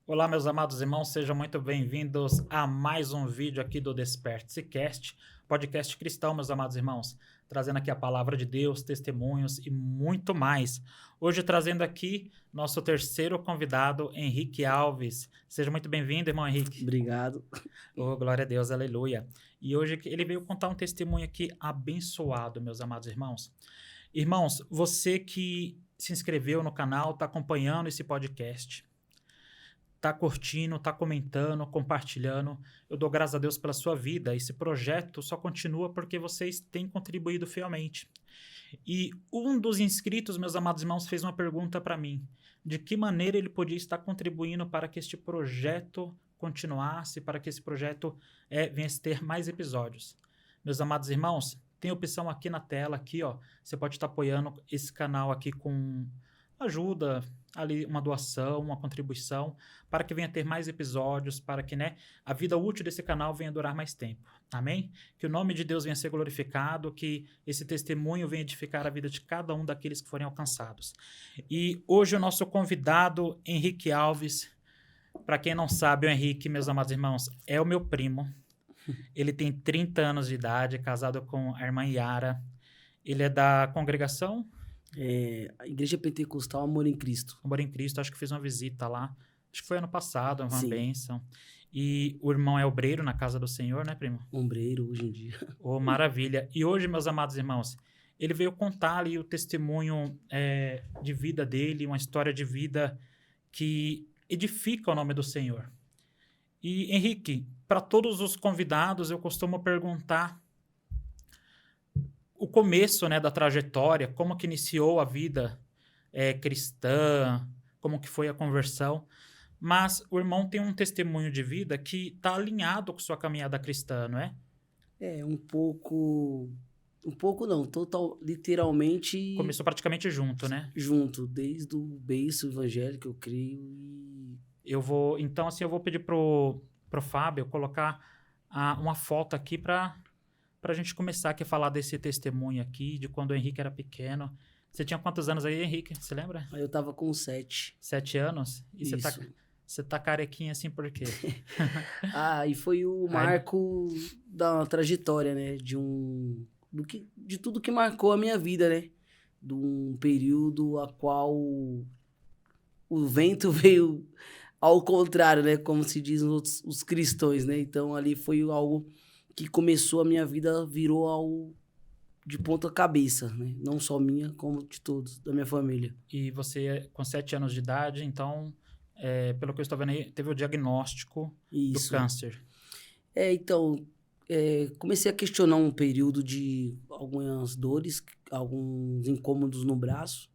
Olá, meus amados irmãos, sejam muito bem-vindos a mais um vídeo aqui do Desperte-se Cast, podcast cristão, meus amados irmãos, trazendo aqui a palavra de Deus, testemunhos e muito mais. Hoje trazendo aqui nosso terceiro convidado, Henrique Alves. Seja muito bem-vindo, irmão Henrique. Obrigado. Oh, glória a Deus, aleluia. E hoje ele veio contar um testemunho aqui abençoado, meus amados irmãos. Irmãos, você que se inscreveu no canal, está acompanhando esse podcast, tá curtindo, tá comentando, compartilhando. Eu dou graças a Deus pela sua vida. Esse projeto só continua porque vocês têm contribuído fielmente. E um dos inscritos, meus amados irmãos, fez uma pergunta para mim. De que maneira ele podia estar contribuindo para que este projeto continuasse, para que esse projeto venha a ter mais episódios. Meus amados irmãos, tem opção aqui na tela, aqui, ó. Você pode estar apoiando esse canal aqui com ajuda, ali uma doação, uma contribuição, para que venha ter mais episódios, para que a vida útil desse canal venha durar mais tempo. Amém? Que o nome de Deus venha ser glorificado, que esse testemunho venha edificar a vida de cada um daqueles que forem alcançados. E hoje o nosso convidado, Henrique Alves, para quem não sabe, o Henrique, meus amados irmãos, é o meu primo. Ele tem 30 anos de idade, casado com a irmã Yara. Ele é da congregação... A Igreja Pentecostal Amor em Cristo. Amor em Cristo, acho que fiz uma visita lá. Acho que foi ano passado, uma Sim. bênção. E o irmão é obreiro na casa do Senhor, né, primo? Ombreiro, hoje em dia. Oh, maravilha. E hoje, meus amados irmãos, ele veio contar ali o testemunho de vida dele, uma história de vida que edifica o nome do Senhor. E, Henrique, para todos os convidados, eu costumo perguntar o começo, da trajetória, como que iniciou a vida cristã, como que foi a conversão. Mas o irmão tem um testemunho de vida que está alinhado com sua caminhada cristã, não é? Um pouco não, literalmente... Começou praticamente junto, né? Junto, desde o berço evangélico, eu creio, e... Eu vou pedir pro Fábio colocar uma foto aqui para a gente começar aqui a falar desse testemunho aqui, de quando o Henrique era pequeno. Você tinha quantos anos aí, Henrique? Você lembra? Aí eu tava com 7. 7 anos? E Isso. você tá carequinha assim por quê? E foi o marco da trajetória, né? De tudo que marcou a minha vida, né? De um período a qual o vento veio ao contrário, né? Como se dizem os cristãos, né? Então ali foi algo que começou a minha vida, virou de ponta cabeça, né? Não só minha, como de todos, da minha família. E você, com 7 anos de idade, então, pelo que eu estou vendo aí, teve o diagnóstico do Isso. câncer. Então, comecei a questionar um período de algumas dores, alguns incômodos no braço.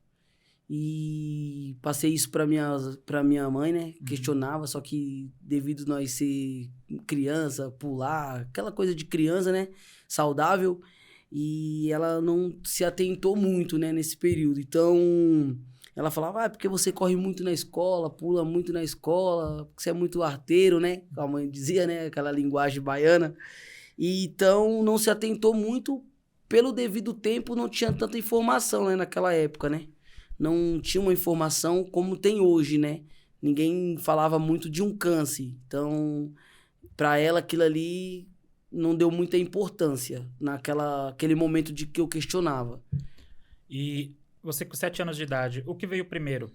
E passei isso para minha mãe, né? Questionava, só que devido a nós ser criança, pular, aquela coisa de criança, né? Saudável. E ela não se atentou muito, né? Nesse período. Então, ela falava, porque você corre muito na escola, pula muito na escola, porque você é muito arteiro, né? Como a mãe dizia, né? Aquela linguagem baiana. E, então, não se atentou muito. Pelo devido tempo, não tinha tanta informação, né? Naquela época, né? Não tinha uma informação como tem hoje, né? Ninguém falava muito de um câncer. Então, para ela, aquilo ali não deu muita importância naquele momento de que eu questionava. E você com 7 anos de idade, o que veio primeiro?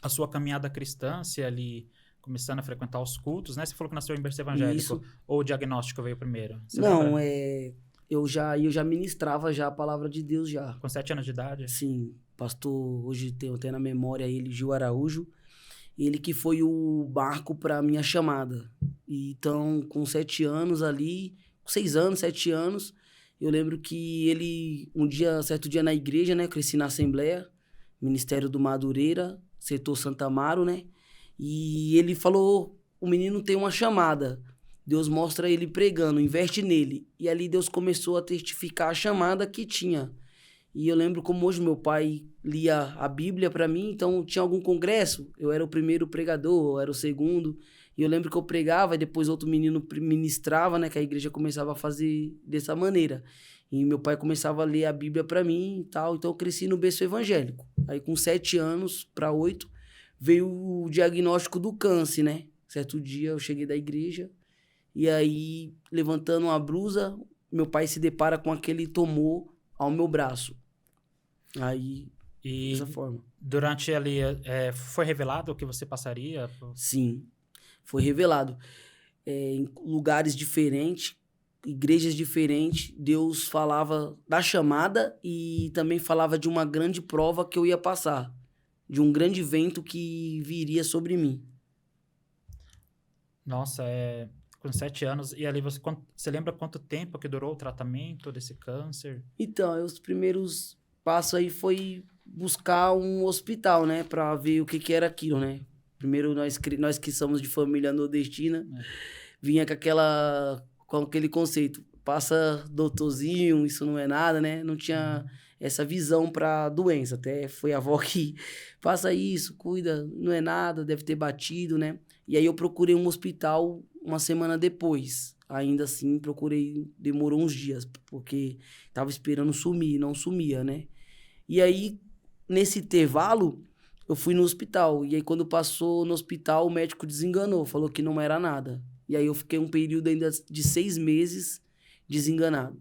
A sua caminhada cristã, se ali começando a frequentar os cultos, né? Você falou que nasceu em berço evangélico. Isso. Ou o diagnóstico veio primeiro? Você Não, lembra? eu já ministrava já a palavra de Deus já. Com 7 anos de idade? Sim, pastor, hoje tenho até na memória ele, Gil Araújo, ele que foi o marco para minha chamada. E, então, com 7 anos ali, 6 anos, 7 anos, eu lembro que ele, certo dia na igreja, né, cresci na Assembleia, Ministério do Madureira, setor Santa Amaro, né, e ele falou, o menino tem uma chamada, Deus mostra ele pregando, investe nele. E ali Deus começou a testificar a chamada que tinha. E eu lembro como hoje meu pai lia a Bíblia para mim, então tinha algum congresso, eu era o primeiro pregador, eu era o segundo, e eu lembro que eu pregava e depois outro menino ministrava, né, que a igreja começava a fazer dessa maneira. E meu pai começava a ler a Bíblia para mim e tal, então eu cresci no berço evangélico. Aí com 7 anos para 8 veio o diagnóstico do câncer, né? Certo dia eu cheguei da igreja e aí levantando uma blusa, meu pai se depara com aquele tumor ao meu braço. Aí, dessa forma. Durante ali, foi revelado o que você passaria? Sim, foi revelado. Em lugares diferentes, igrejas diferentes, Deus falava da chamada e também falava de uma grande prova que eu ia passar. De um grande vento que viria sobre mim. Nossa, com 7 anos. E ali você lembra quanto tempo que durou o tratamento desse câncer? Então, os primeiros passos aí foi buscar um hospital, né? Pra ver o que era aquilo, né? Primeiro, nós que somos de família nordestina, vinha com aquele conceito. Passa doutorzinho, isso não é nada, né? Não tinha essa visão pra doença. Até foi a avó que passa isso, cuida, não é nada, deve ter batido, né? E aí eu procurei um hospital uma semana depois. Ainda assim, demorou uns dias, porque tava esperando sumir, não sumia, né? E aí, nesse intervalo, eu fui no hospital. E aí, quando passou no hospital, o médico desenganou, falou que não era nada. E aí, eu fiquei um período ainda de 6 meses desenganado.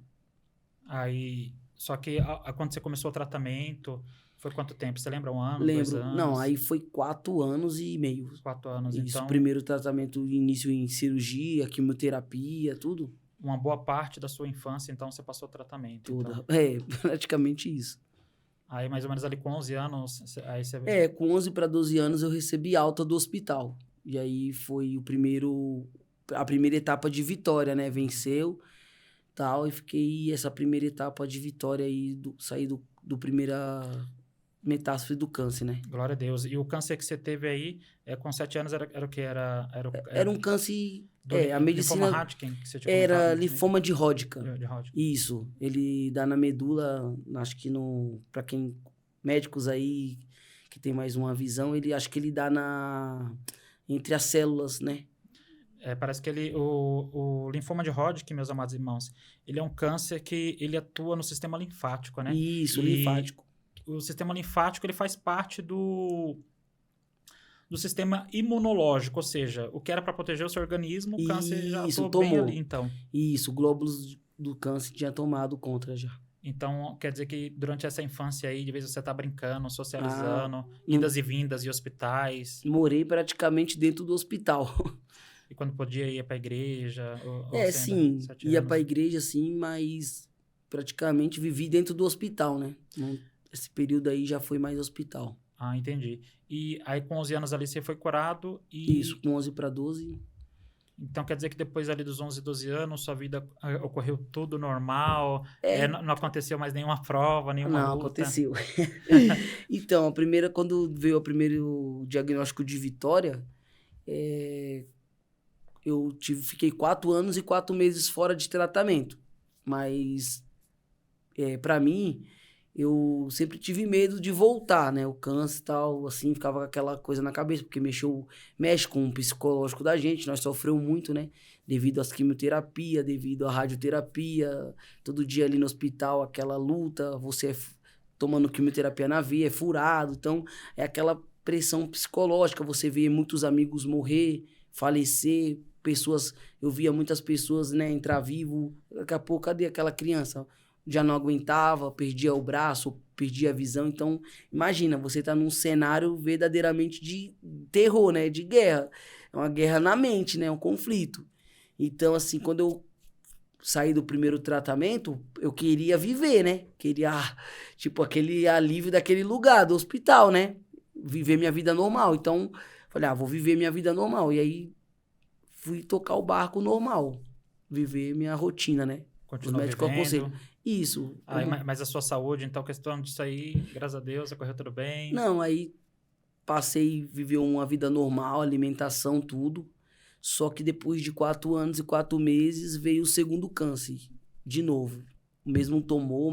Aí, só que quando você começou o tratamento, foi quanto tempo? Você lembra? 1 ano, 2 Lembro. anos? Não, aí foi 4 anos e meio. 4 anos, Isso, então... primeiro tratamento, início em cirurgia, quimioterapia, tudo. Uma boa parte da sua infância, então, você passou o tratamento. Tudo. Então. Praticamente isso. Aí, mais ou menos ali com 11 anos, aí você... Com 11 para 12 anos eu recebi alta do hospital. E aí foi a primeira etapa de vitória, né? Venceu, tal, e fiquei essa primeira etapa de vitória aí, saí do primeira metástase do câncer, né? Glória a Deus. E o câncer que você teve aí, com 7 anos, era o que? Era um câncer... a Linfoma medicina... Hodgkin, que você tinha Era comentado, linfoma de Hodgkin. de Hodgkin. Isso. Ele dá na medula, acho que para quem... Médicos aí que tem mais uma visão, acho que ele dá entre as células, né? Parece que o linfoma de Hodgkin, meus amados irmãos, ele é um câncer que ele atua no sistema linfático, né? Isso, linfático. O sistema linfático, ele faz parte do sistema imunológico, ou seja, o que era para proteger o seu organismo, o câncer já atuou bem ali, então. Isso, glóbulos do câncer tinha tomado contra já. Então, quer dizer que durante essa infância aí, de vez você tá brincando, socializando, idas e vindas e hospitais. Morei praticamente dentro do hospital. E quando podia, ia pra igreja? Sim, ia pra igreja, sim, mas praticamente vivi dentro do hospital, né? Esse período aí já foi mais hospital. Ah, entendi. E aí com 11 anos ali você foi curado e... Isso, com 11 para 12. Então quer dizer que depois ali dos 11, 12 anos, sua vida ocorreu tudo normal, É, não aconteceu mais nenhuma prova, nenhuma não, luta? aconteceu. Então, quando veio o primeiro diagnóstico de Vitória, é, fiquei 4 anos e 4 meses fora de tratamento. Mas, para mim, eu sempre tive medo de voltar, né? O câncer e tal, assim, ficava com aquela coisa na cabeça, porque mexe com o psicológico da gente, nós sofremos muito, né? Devido às quimioterapia, devido à radioterapia, todo dia ali no hospital, aquela luta, tomando quimioterapia na veia, é furado, então é aquela pressão psicológica, você vê muitos amigos morrer, falecer, eu via muitas pessoas, né, entrar vivo, daqui a pouco, cadê aquela criança? Já não aguentava, perdia o braço, perdia a visão. Então, imagina, você tá num cenário verdadeiramente de terror, né? De guerra. É uma guerra na mente, né? É um conflito. Então, assim, quando eu saí do primeiro tratamento, eu queria viver, né? Queria, tipo, aquele alívio daquele lugar, do hospital, né? Viver minha vida normal. Então, falei, vou viver minha vida normal. E aí, fui tocar o barco normal. Viver minha rotina, né? Os Continuou médicos aconselham. vivendo? Isso. Mas a sua saúde, então, questão disso aí, graças a Deus, ocorreu tudo bem? Não, aí passei a viver uma vida normal, alimentação, tudo. Só que depois de 4 anos e 4 meses veio o segundo câncer, de novo. O mesmo tumor,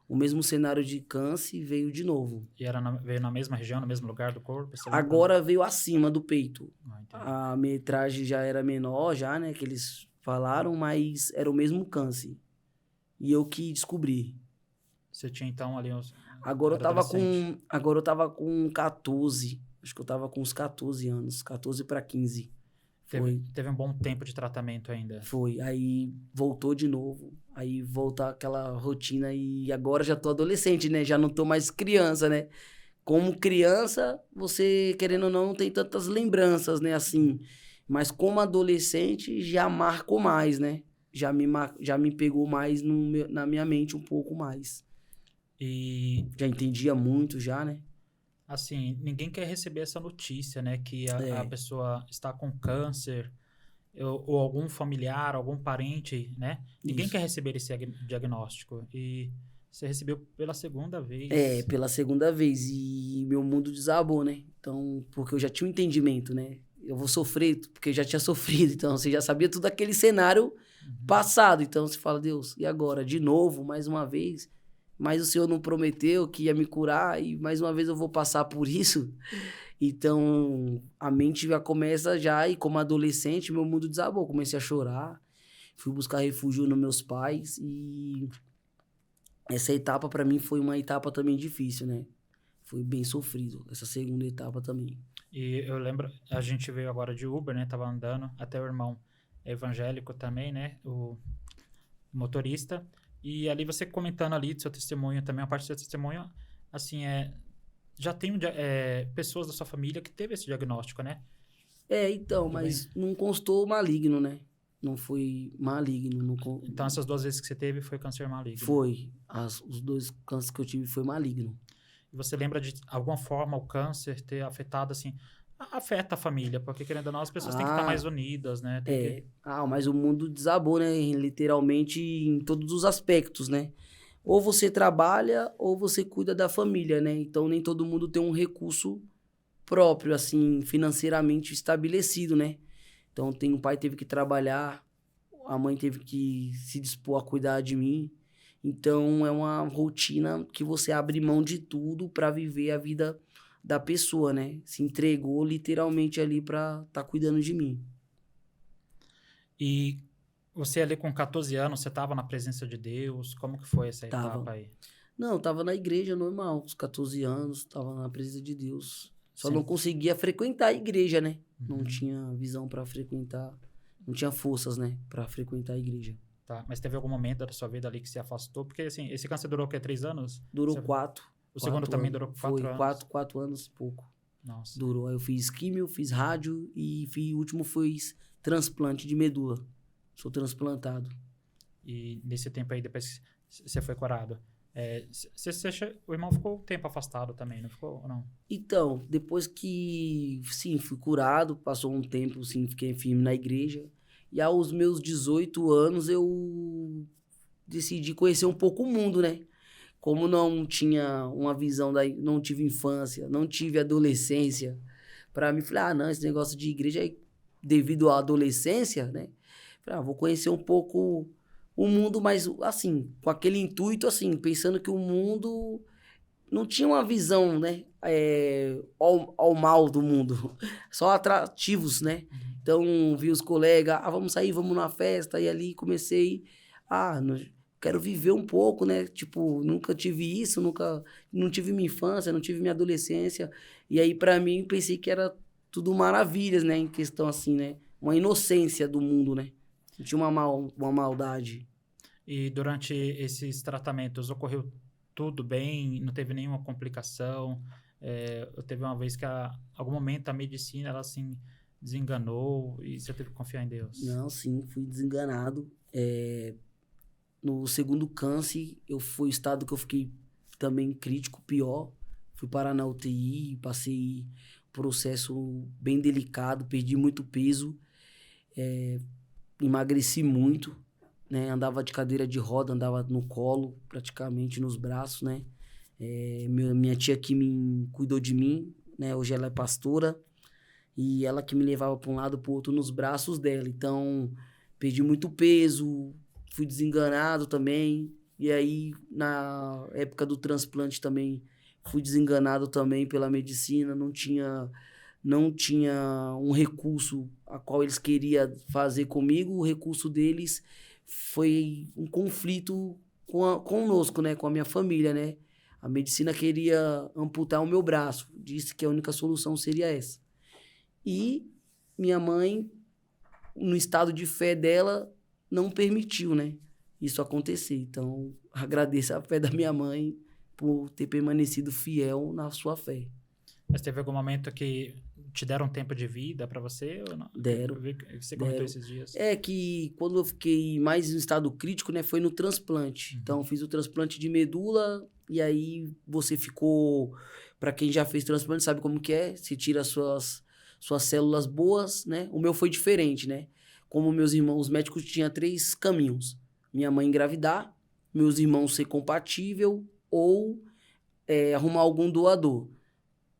o mesmo cenário de câncer veio de novo. E veio na mesma região, no mesmo lugar do corpo? Agora veio acima do peito. Entendi. A metragem já era menor, já, né, que eles falaram, mas era o mesmo câncer. E eu que descobri. Você tinha então ali uns... Agora adolescente. eu tava com 14. Acho que eu tava com uns 14 anos. 14 para 15. Teve um bom tempo de tratamento ainda. Foi. Aí voltou de novo. Aí volta aquela rotina. E agora já tô adolescente, né? Já não tô mais criança, né? Como criança, você, querendo ou não tem tantas lembranças, né? Assim. Mas como adolescente, já marcou mais, né? Já me pegou mais na minha mente um pouco mais. E... Já entendia muito, já, né? Assim, ninguém quer receber essa notícia, né? Que a pessoa está com câncer, ou algum familiar, algum parente, né? Ninguém Isso. quer receber esse diagnóstico. E você recebeu pela segunda vez. Pela segunda vez. E meu mundo desabou, né? Então, porque eu já tinha um entendimento, né? Eu vou sofrer, porque eu já tinha sofrido. Então, você já sabia tudo aquele cenário passado. Então, você fala, Deus, e agora? De novo, mais uma vez? Mas o Senhor não prometeu que ia me curar e mais uma vez eu vou passar por isso. Então, a mente já começa e como adolescente, meu mundo desabou. Comecei a chorar, fui buscar refúgio nos meus pais e essa etapa para mim foi uma etapa também difícil, né? Foi bem sofrido, essa segunda etapa também. E eu lembro, a gente veio agora de Uber, né? Tava andando, até o irmão evangélico também, né? O motorista. E ali você comentando ali do seu testemunho também, a parte do seu testemunho, assim, já tem pessoas da sua família que teve esse diagnóstico, né? Então, mas não constou maligno, né? Não foi maligno. Então, essas 2 vezes que você teve foi câncer maligno? Foi. Os 2 cânceres que eu tive foi maligno. E você lembra de alguma forma o câncer ter afetado, assim... Afeta a família, porque querendo ou não, as pessoas têm que estar mais unidas, né? Mas o mundo desabou, né? Literalmente em todos os aspectos, né? Ou você trabalha ou você cuida da família, né? Então nem todo mundo tem um recurso próprio, assim, financeiramente estabelecido, né? Então o pai teve que trabalhar, a mãe teve que se dispor a cuidar de mim. Então é uma rotina que você abre mão de tudo para viver a vida da pessoa, né? Se entregou literalmente ali pra tá cuidando de mim. E você ali com 14 anos, você tava na presença de Deus? Como que foi essa etapa aí? Não, eu tava na igreja normal, com 14 anos, tava na presença de Deus. Só não conseguia frequentar a igreja, né? Não tinha visão pra frequentar, não tinha forças, né? Pra frequentar a igreja. Tá, mas teve algum momento da sua vida ali que se afastou? Porque assim, esse câncer durou o quê? 3 anos? Durou 4. O segundo também durou 4 anos? Foi 4 anos e pouco. Nossa. Durou. Aí eu fiz químio, fiz rádio e o último foi transplante de medula. Sou transplantado. E nesse tempo aí, depois que você foi curado, O irmão ficou um tempo afastado também, não ficou? Ou não? Então, depois que, sim, fui curado, passou um tempo, sim, fiquei firme na igreja. E aos meus 18 anos eu decidi conhecer um pouco o mundo, né? Como não tinha uma visão não tive infância, não tive adolescência, para mim, falei, não, esse negócio de igreja aí, devido à adolescência, né? Falei, vou conhecer um pouco o mundo, mas assim, com aquele intuito, assim, pensando que o mundo não tinha uma visão, né, ao mal do mundo, só atrativos, né? Então, vi os colegas, vamos sair, vamos numa festa, e ali comecei, quero viver um pouco, né? Tipo, nunca tive isso, não tive minha infância, não tive minha adolescência, e aí, pra mim, pensei que era tudo maravilhas, né, em questão assim, né? Uma inocência do mundo, né? Não tinha uma maldade. E durante esses tratamentos ocorreu tudo bem? Não teve nenhuma complicação? Eu teve uma vez que, algum momento, a medicina, ela assim, desenganou e você teve que confiar em Deus? Não, sim, fui desenganado. No segundo câncer, foi o estado que eu fiquei também crítico, pior. Fui parar na UTI, passei um processo bem delicado, perdi muito peso, emagreci muito, né? Andava de cadeira de roda, andava no colo, praticamente nos braços, né? Minha tia que me cuidou de mim, né? Hoje ela é pastora, e ela que me levava para um lado para o outro nos braços dela. Então, perdi muito peso, fui desenganado também. E aí, na época do transplante também, fui desenganado também pela medicina. Não tinha um recurso a qual eles queriam fazer comigo. O recurso deles foi um conflito conosco, né? Com a minha família, né? A medicina queria amputar o meu braço. Disse que a única solução seria essa. E minha mãe, no estado de fé dela, não permitiu, né, isso acontecer. Então, agradeço a fé da minha mãe por ter permanecido fiel na sua fé. Mas teve algum momento que te deram tempo de vida para você ou não? Deram. Você comentou esses dias. É que quando eu fiquei mais em estado crítico, né, foi no transplante. Então, fiz o transplante de medula e aí você ficou... Para quem já fez transplante sabe como que é. Você tira suas células boas, né? O meu foi diferente, né? Como meus irmãos, os médicos tinham 3 caminhos. Minha mãe engravidar, meus irmãos ser compatível ou arrumar algum doador.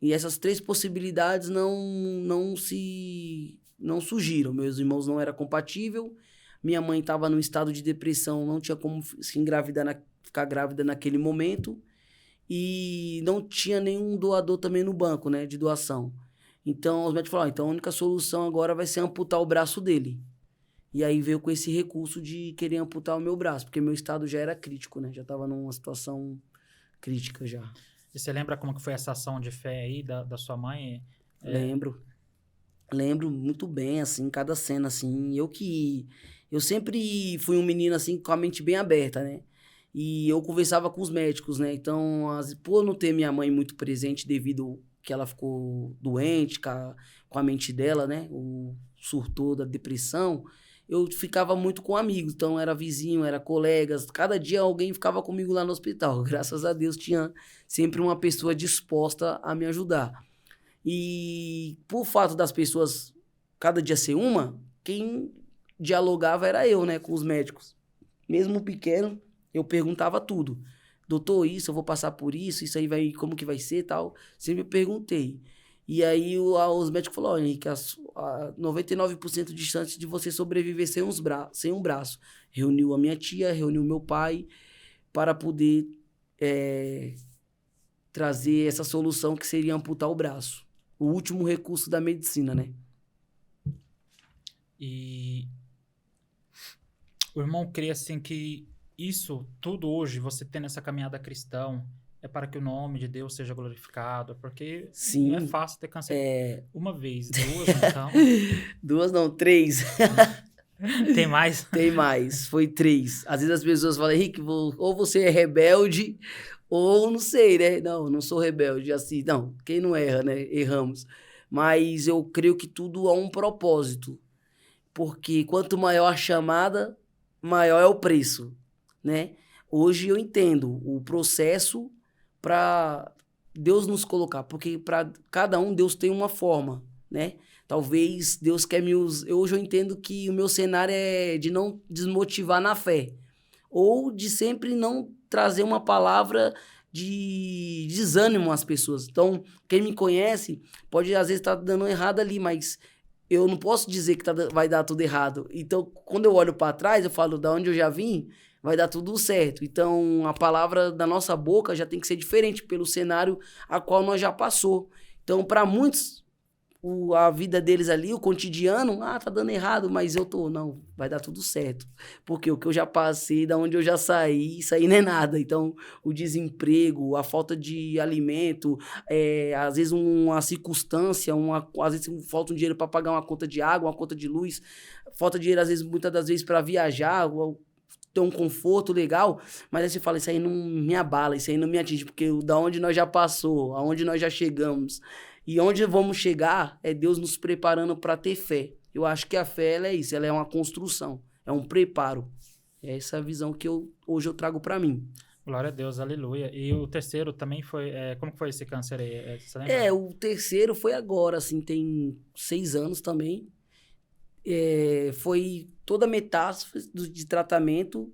E essas 3 possibilidades não surgiram. Meus irmãos não eram compatíveis, minha mãe estava num estado de depressão, não tinha como se engravidar, ficar grávida naquele momento, e não tinha nenhum doador também no banco, né, de doação. Então, os médicos falaram, então a única solução agora vai ser amputar o braço dele. E aí veio com esse recurso de querer amputar o meu braço, porque meu estado já era crítico, né? Já estava numa situação crítica já. E você lembra como que foi essa ação de fé aí da sua mãe? Lembro muito bem, assim, cada cena, assim. Eu sempre fui um menino, assim, com a mente bem aberta, né? E eu conversava com os médicos, né? Então, por não ter minha mãe muito presente devido que ela ficou doente com a mente dela, né? O surtou da depressão, eu ficava muito com amigos. Então, era vizinho, era colegas. Cada dia alguém ficava comigo lá no hospital. Graças a Deus, tinha sempre uma pessoa disposta a me ajudar. E por fato das pessoas cada dia ser uma, quem dialogava era eu, né? Com os médicos. Mesmo pequeno, eu perguntava tudo. Doutor, isso, eu vou passar por isso aí vai, como que vai ser, tal. Sempre perguntei. E aí os médicos falaram, Henrique, 99% de chance de você sobreviver sem um braço. Reuniu a minha tia, reuniu meu pai, para poder trazer essa solução que seria amputar o braço. O último recurso da medicina, né? E o irmão crê assim que isso tudo hoje, você tendo essa caminhada cristã, é para que o nome de Deus seja glorificado, porque Sim, não é fácil ter câncer uma vez, 2, então. 2 não, 3. Tem mais? Tem mais, foi 3. Às vezes as pessoas falam, Henrique, ou você é rebelde, ou não sei, né? Não sou rebelde, assim, não, quem não erra, né? Erramos. Mas eu creio que tudo há um propósito, porque quanto maior a chamada, maior é o preço, né? Hoje eu entendo o processo para Deus nos colocar, porque para cada um Deus tem uma forma, né? Talvez Deus quer me usar. Hoje eu entendo que o meu cenário é de não desmotivar na fé, ou de sempre não trazer uma palavra de desânimo às pessoas. Então, quem me conhece pode às vezes estar dando errado ali, mas eu não posso dizer que vai dar tudo errado. Então, quando eu olho para trás, eu falo, da onde eu já vim, vai dar tudo certo. Então, a palavra da nossa boca já tem que ser diferente pelo cenário a qual nós já passou. Então, para muitos, a vida deles ali, o cotidiano, tá dando errado, mas não, vai dar tudo certo. Porque o que eu já passei, da onde eu já saí, isso aí não é nada. Então, o desemprego, a falta de alimento, às vezes uma circunstância, às vezes falta um dinheiro para pagar uma conta de água, uma conta de luz, falta dinheiro, às vezes, muitas das vezes, para viajar, ter um conforto legal, mas aí você fala, isso aí não me abala, isso aí não me atinge, porque da onde nós já passou, aonde nós já chegamos, e onde vamos chegar é Deus nos preparando para ter fé. Eu acho que a fé, ela é isso, ela é uma construção, é um preparo. É essa visão que hoje eu trago para mim. Glória a Deus, aleluia. E o terceiro também foi... como que foi esse câncer aí? Você lembra? O terceiro foi agora, assim, tem 6 anos também. Foi toda a metástase de tratamento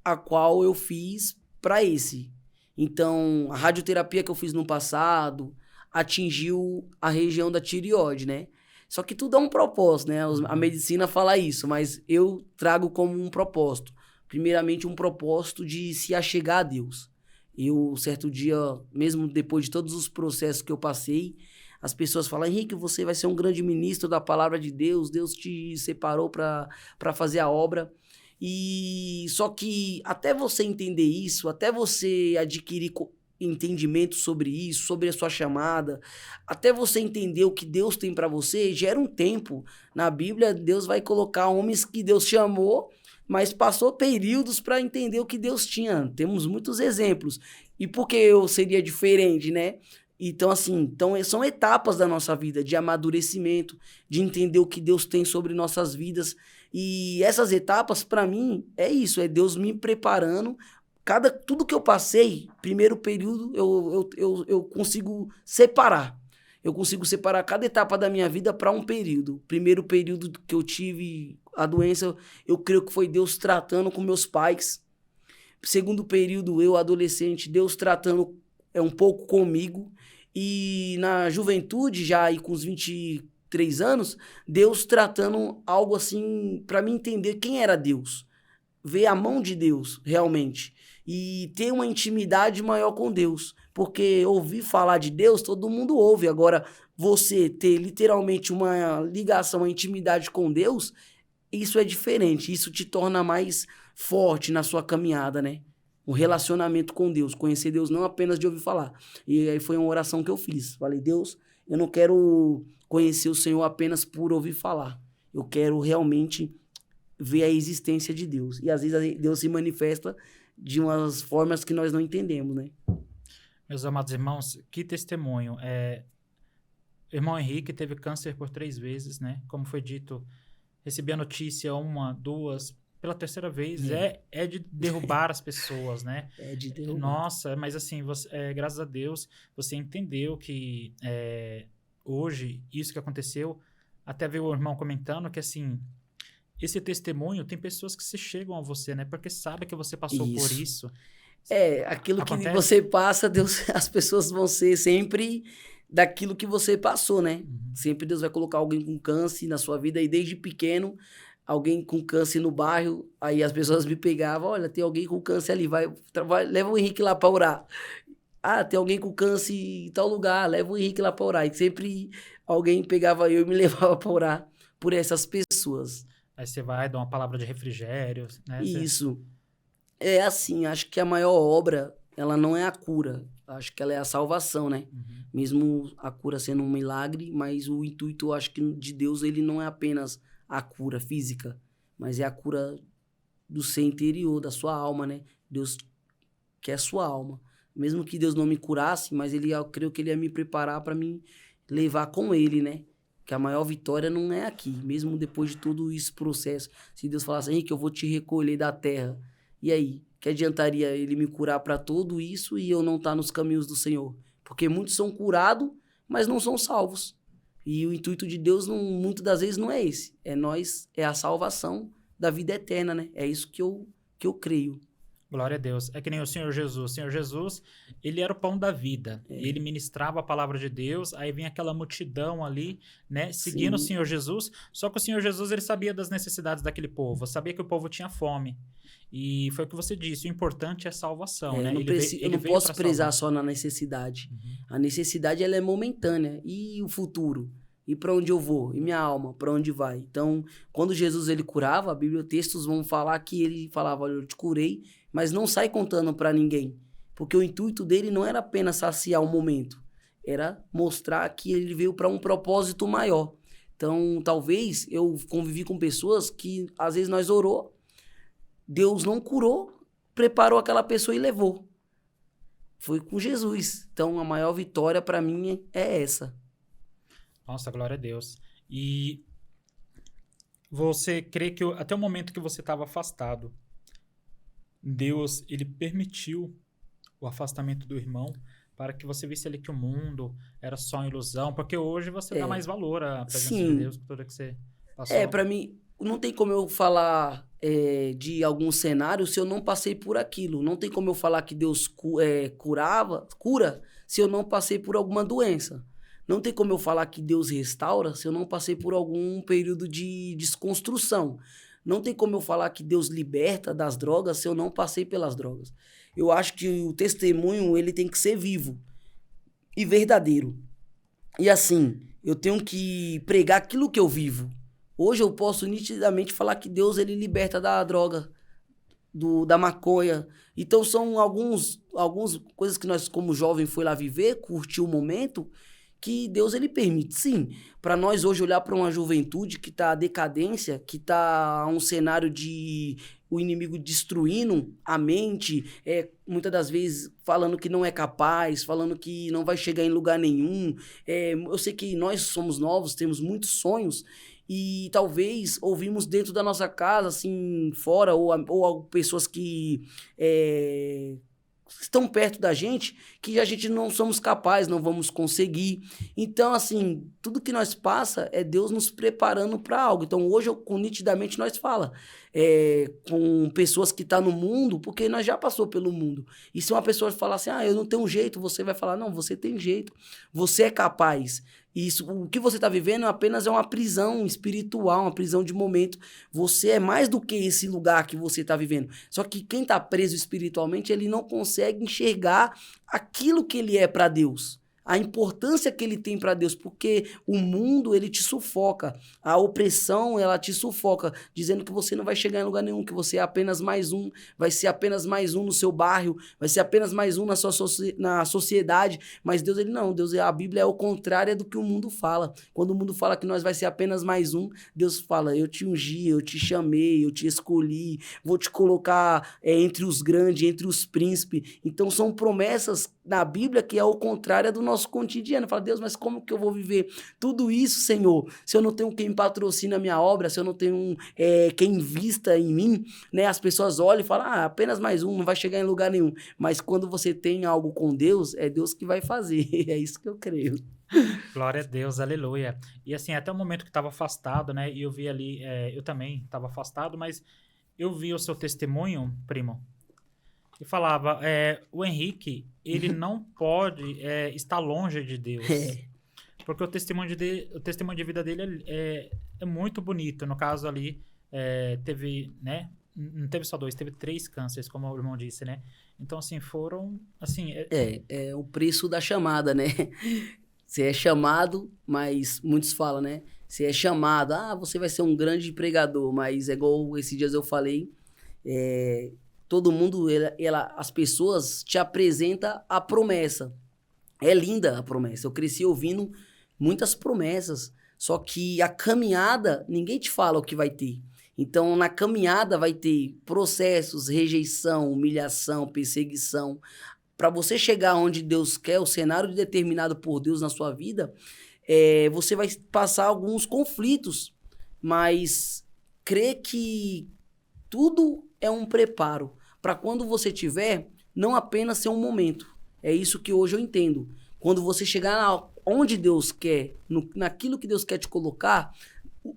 a qual eu fiz para esse. Então, a radioterapia que eu fiz no passado atingiu a região da tireoide, né? Só que tudo é um propósito, né? A medicina fala isso, mas eu trago como um propósito. Primeiramente, um propósito de se achegar a Deus. Eu, certo dia, mesmo depois de todos os processos que eu passei, as pessoas falam, Henrique, você vai ser um grande ministro da palavra de Deus, Deus te separou para fazer a obra. E só que até você entender isso, até você adquirir entendimento sobre isso, sobre a sua chamada, até você entender o que Deus tem para você, gera um tempo. Na Bíblia, Deus vai colocar homens que Deus chamou, mas passou períodos para entender o que Deus tinha. Temos muitos exemplos. E por que eu seria diferente, né? Então, assim, são etapas da nossa vida, de amadurecimento, de entender o que Deus tem sobre nossas vidas. E essas etapas, para mim, é isso, é Deus me preparando. Tudo que eu passei, primeiro período, eu consigo separar. Eu consigo separar cada etapa da minha vida para um período. Primeiro período que eu tive a doença, eu creio que foi Deus tratando com meus pais. Segundo período, eu, adolescente, Deus tratando um pouco comigo. E na juventude, já aí com os 23 anos, Deus tratando algo assim para mim entender quem era Deus. Ver a mão de Deus, realmente. E ter uma intimidade maior com Deus. Porque ouvir falar de Deus, todo mundo ouve. Agora, você ter literalmente uma ligação, uma intimidade com Deus, isso é diferente. Isso te torna mais forte na sua caminhada, né? Um relacionamento com Deus. Conhecer Deus não apenas de ouvir falar. E aí foi uma oração que eu fiz. Falei, Deus, eu não quero conhecer o Senhor apenas por ouvir falar. Eu quero realmente ver a existência de Deus. E às vezes Deus se manifesta de umas formas que nós não entendemos, né? Meus amados irmãos, que testemunho. Irmão Henrique teve câncer por 3 vezes, né? Como foi dito, recebi a notícia 1, 2, pela terceira vez. É de derrubar as pessoas, né? É de derrubar. Nossa, mas assim, graças a Deus, você entendeu que hoje, isso que aconteceu, até veio o irmão comentando que assim, esse testemunho, tem pessoas que se chegam a você, né? Porque sabem que você passou por isso. Aquilo Acontece? que você passa, Deus, as pessoas vão ser sempre daquilo que você passou, né? Sempre Deus vai colocar alguém com câncer na sua vida, e desde pequeno, alguém com câncer no bairro, aí as pessoas me pegavam, olha, tem alguém com câncer ali, leva o Henrique lá para orar. Tem alguém com câncer em tal lugar, leva o Henrique lá para orar. E sempre alguém pegava eu e me levava para orar por essas pessoas. Aí você vai dar uma palavra de refrigério, né? Isso. É assim, acho que a maior obra, ela não é a cura. Acho que ela é a salvação, né? Mesmo a cura sendo um milagre, mas o intuito, acho que de Deus, ele não é apenas a cura física, mas é a cura do ser interior, da sua alma, né? Deus quer a sua alma. Mesmo que Deus não me curasse, mas eu creio que ele ia me preparar para me levar com ele, né? Que a maior vitória não é aqui, mesmo depois de todo esse processo. Se Deus falasse, Henrique, eu vou te recolher da terra. E aí? Que adiantaria ele me curar para tudo isso e eu não estar nos caminhos do Senhor? Porque muitos são curados, mas não são salvos. E o intuito de Deus, muitas das vezes, não é esse. É a salvação da vida eterna, né? É isso que eu creio. Glória a Deus. É que nem o Senhor Jesus. O Senhor Jesus, ele era o pão da vida. E ele ministrava a palavra de Deus, aí vinha aquela multidão ali, né, seguindo o Senhor Jesus. Só que o Senhor Jesus, ele sabia das necessidades daquele povo, sabia que o povo tinha fome. E foi o que você disse, o importante é a salvação, né? Eu não posso prezar só na necessidade. A necessidade, ela é momentânea. E o futuro? E para onde eu vou? E minha alma, para onde vai? Então, quando Jesus ele curava, a Bíblia, textos vão falar que ele falava, olha, eu te curei, mas não sai contando para ninguém. Porque o intuito dele não era apenas saciar o momento, era mostrar que ele veio para um propósito maior. Então, talvez eu convivi com pessoas que, às vezes, nós orou, Deus não curou, preparou aquela pessoa e levou. Foi com Jesus. Então, a maior vitória para mim é essa. Nossa, glória a Deus. E você crê que até o momento que você estava afastado, Deus, ele permitiu o afastamento do irmão para que você visse ali que o mundo era só uma ilusão, porque hoje você dá mais valor à presença de Deus por tudo que você passou. Para mim, não tem como eu falar de algum cenário se eu não passei por aquilo. Não tem como eu falar que Deus cura se eu não passei por alguma doença. Não tem como eu falar que Deus restaura se eu não passei por algum período de desconstrução. Não tem como eu falar que Deus liberta das drogas se eu não passei pelas drogas. Eu acho que o testemunho ele tem que ser vivo e verdadeiro. E assim, eu tenho que pregar aquilo que eu vivo. Hoje eu posso nitidamente falar que Deus ele liberta da droga, da maconha. Então são algumas coisas que nós como jovem foi lá viver, curtir o momento, que Deus ele permite, sim, para nós hoje olhar para uma juventude que está à decadência, que está um cenário de o inimigo destruindo a mente, muitas das vezes falando que não é capaz, falando que não vai chegar em lugar nenhum. Eu sei que nós somos novos, temos muitos sonhos, e talvez ouvimos dentro da nossa casa, assim, fora, ou pessoas que estão perto da gente, que a gente não somos capazes, não vamos conseguir. Então, assim, tudo que nós passa é Deus nos preparando para algo. Então, hoje, nitidamente, nós fala com pessoas que estão no mundo, porque nós já passou pelo mundo. E se uma pessoa falar assim, eu não tenho jeito, você vai falar, não, você tem jeito, você é capaz. Isso, o que você está vivendo apenas é uma prisão espiritual, uma prisão de momento. Você é mais do que esse lugar que você está vivendo. Só que quem está preso espiritualmente, ele não consegue enxergar aquilo que ele é para Deus. A importância que ele tem para Deus, porque o mundo, ele te sufoca. A opressão, ela te sufoca, dizendo que você não vai chegar em lugar nenhum, que você é apenas mais um, vai ser apenas mais um no seu bairro, vai ser apenas mais um na sociedade. Mas Deus, ele não. Deus, a Bíblia é o contrário do que o mundo fala. Quando o mundo fala que nós vai ser apenas mais um, Deus fala, eu te ungi, eu te chamei, eu te escolhi, vou te colocar entre os grandes, entre os príncipes. Então, são promessas na Bíblia que é o contrário do nosso cotidiano. Fala, Deus, mas como que eu vou viver tudo isso, Senhor? Se eu não tenho quem patrocina a minha obra, se eu não tenho quem invista em mim, né? As pessoas olham e falam, apenas mais um, não vai chegar em lugar nenhum. Mas quando você tem algo com Deus, é Deus que vai fazer. É isso que eu creio. Glória a Deus, aleluia. E assim, até o momento que estava afastado, né? E eu vi ali, eu também estava afastado, mas eu vi o seu testemunho, primo, e falava, o Henrique, ele não pode estar longe de Deus. Porque o testemunho de vida dele é muito bonito. No caso ali, teve, né? Não teve só 2, teve 3 cânceres, como o irmão disse, né? Então, assim, foram, assim... É o preço da chamada, né? Você é chamado, mas muitos falam, né? Você é chamado, você vai ser um grande pregador, mas é igual esses dias eu falei, todo mundo, as pessoas te apresentam a promessa. É linda a promessa. Eu cresci ouvindo muitas promessas, só que a caminhada, ninguém te fala o que vai ter. Então, na caminhada vai ter processos, rejeição, humilhação, perseguição. Para você chegar onde Deus quer, o cenário determinado por Deus na sua vida, você vai passar alguns conflitos, mas crê que tudo é um preparo para quando você tiver, não apenas ser um momento. É isso que hoje eu entendo. Quando você chegar onde Deus quer, naquilo que Deus quer te colocar,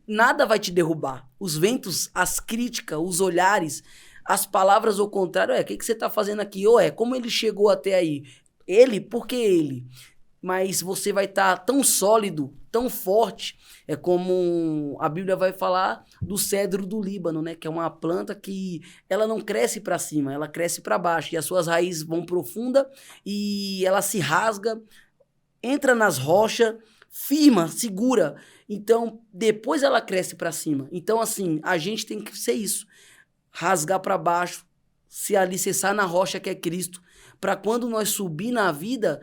nada vai te derrubar. Os ventos, as críticas, os olhares, as palavras ao contrário, o que você está fazendo aqui? Como ele chegou até aí? Ele, por que ele? Mas você vai estar tão sólido, tão forte, é como a Bíblia vai falar do cedro do Líbano, né? Que é uma planta que ela não cresce para cima, ela cresce para baixo, e as suas raízes vão profunda e ela se rasga, entra nas rochas, firma, segura. Então, depois ela cresce para cima. Então, assim, a gente tem que ser isso. Rasgar para baixo, se alicerçar na rocha que é Cristo, para quando nós subir na vida,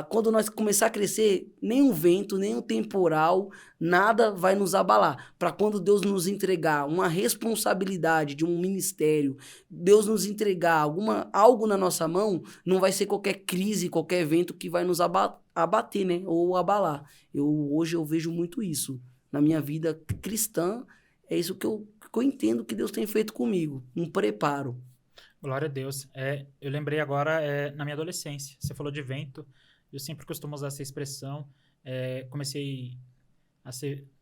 quando nós começar a crescer, nenhum vento, nenhum temporal, nada vai nos abalar. Para quando Deus nos entregar uma responsabilidade de um ministério, Deus nos entregar algo na nossa mão, não vai ser qualquer crise, qualquer vento que vai nos abater, né? Ou abalar. Hoje eu vejo muito isso. Na minha vida cristã, é isso que eu entendo que Deus tem feito comigo. Um preparo. Glória a Deus. Eu lembrei agora, na minha adolescência, você falou de vento, eu sempre costumo usar essa expressão, comecei a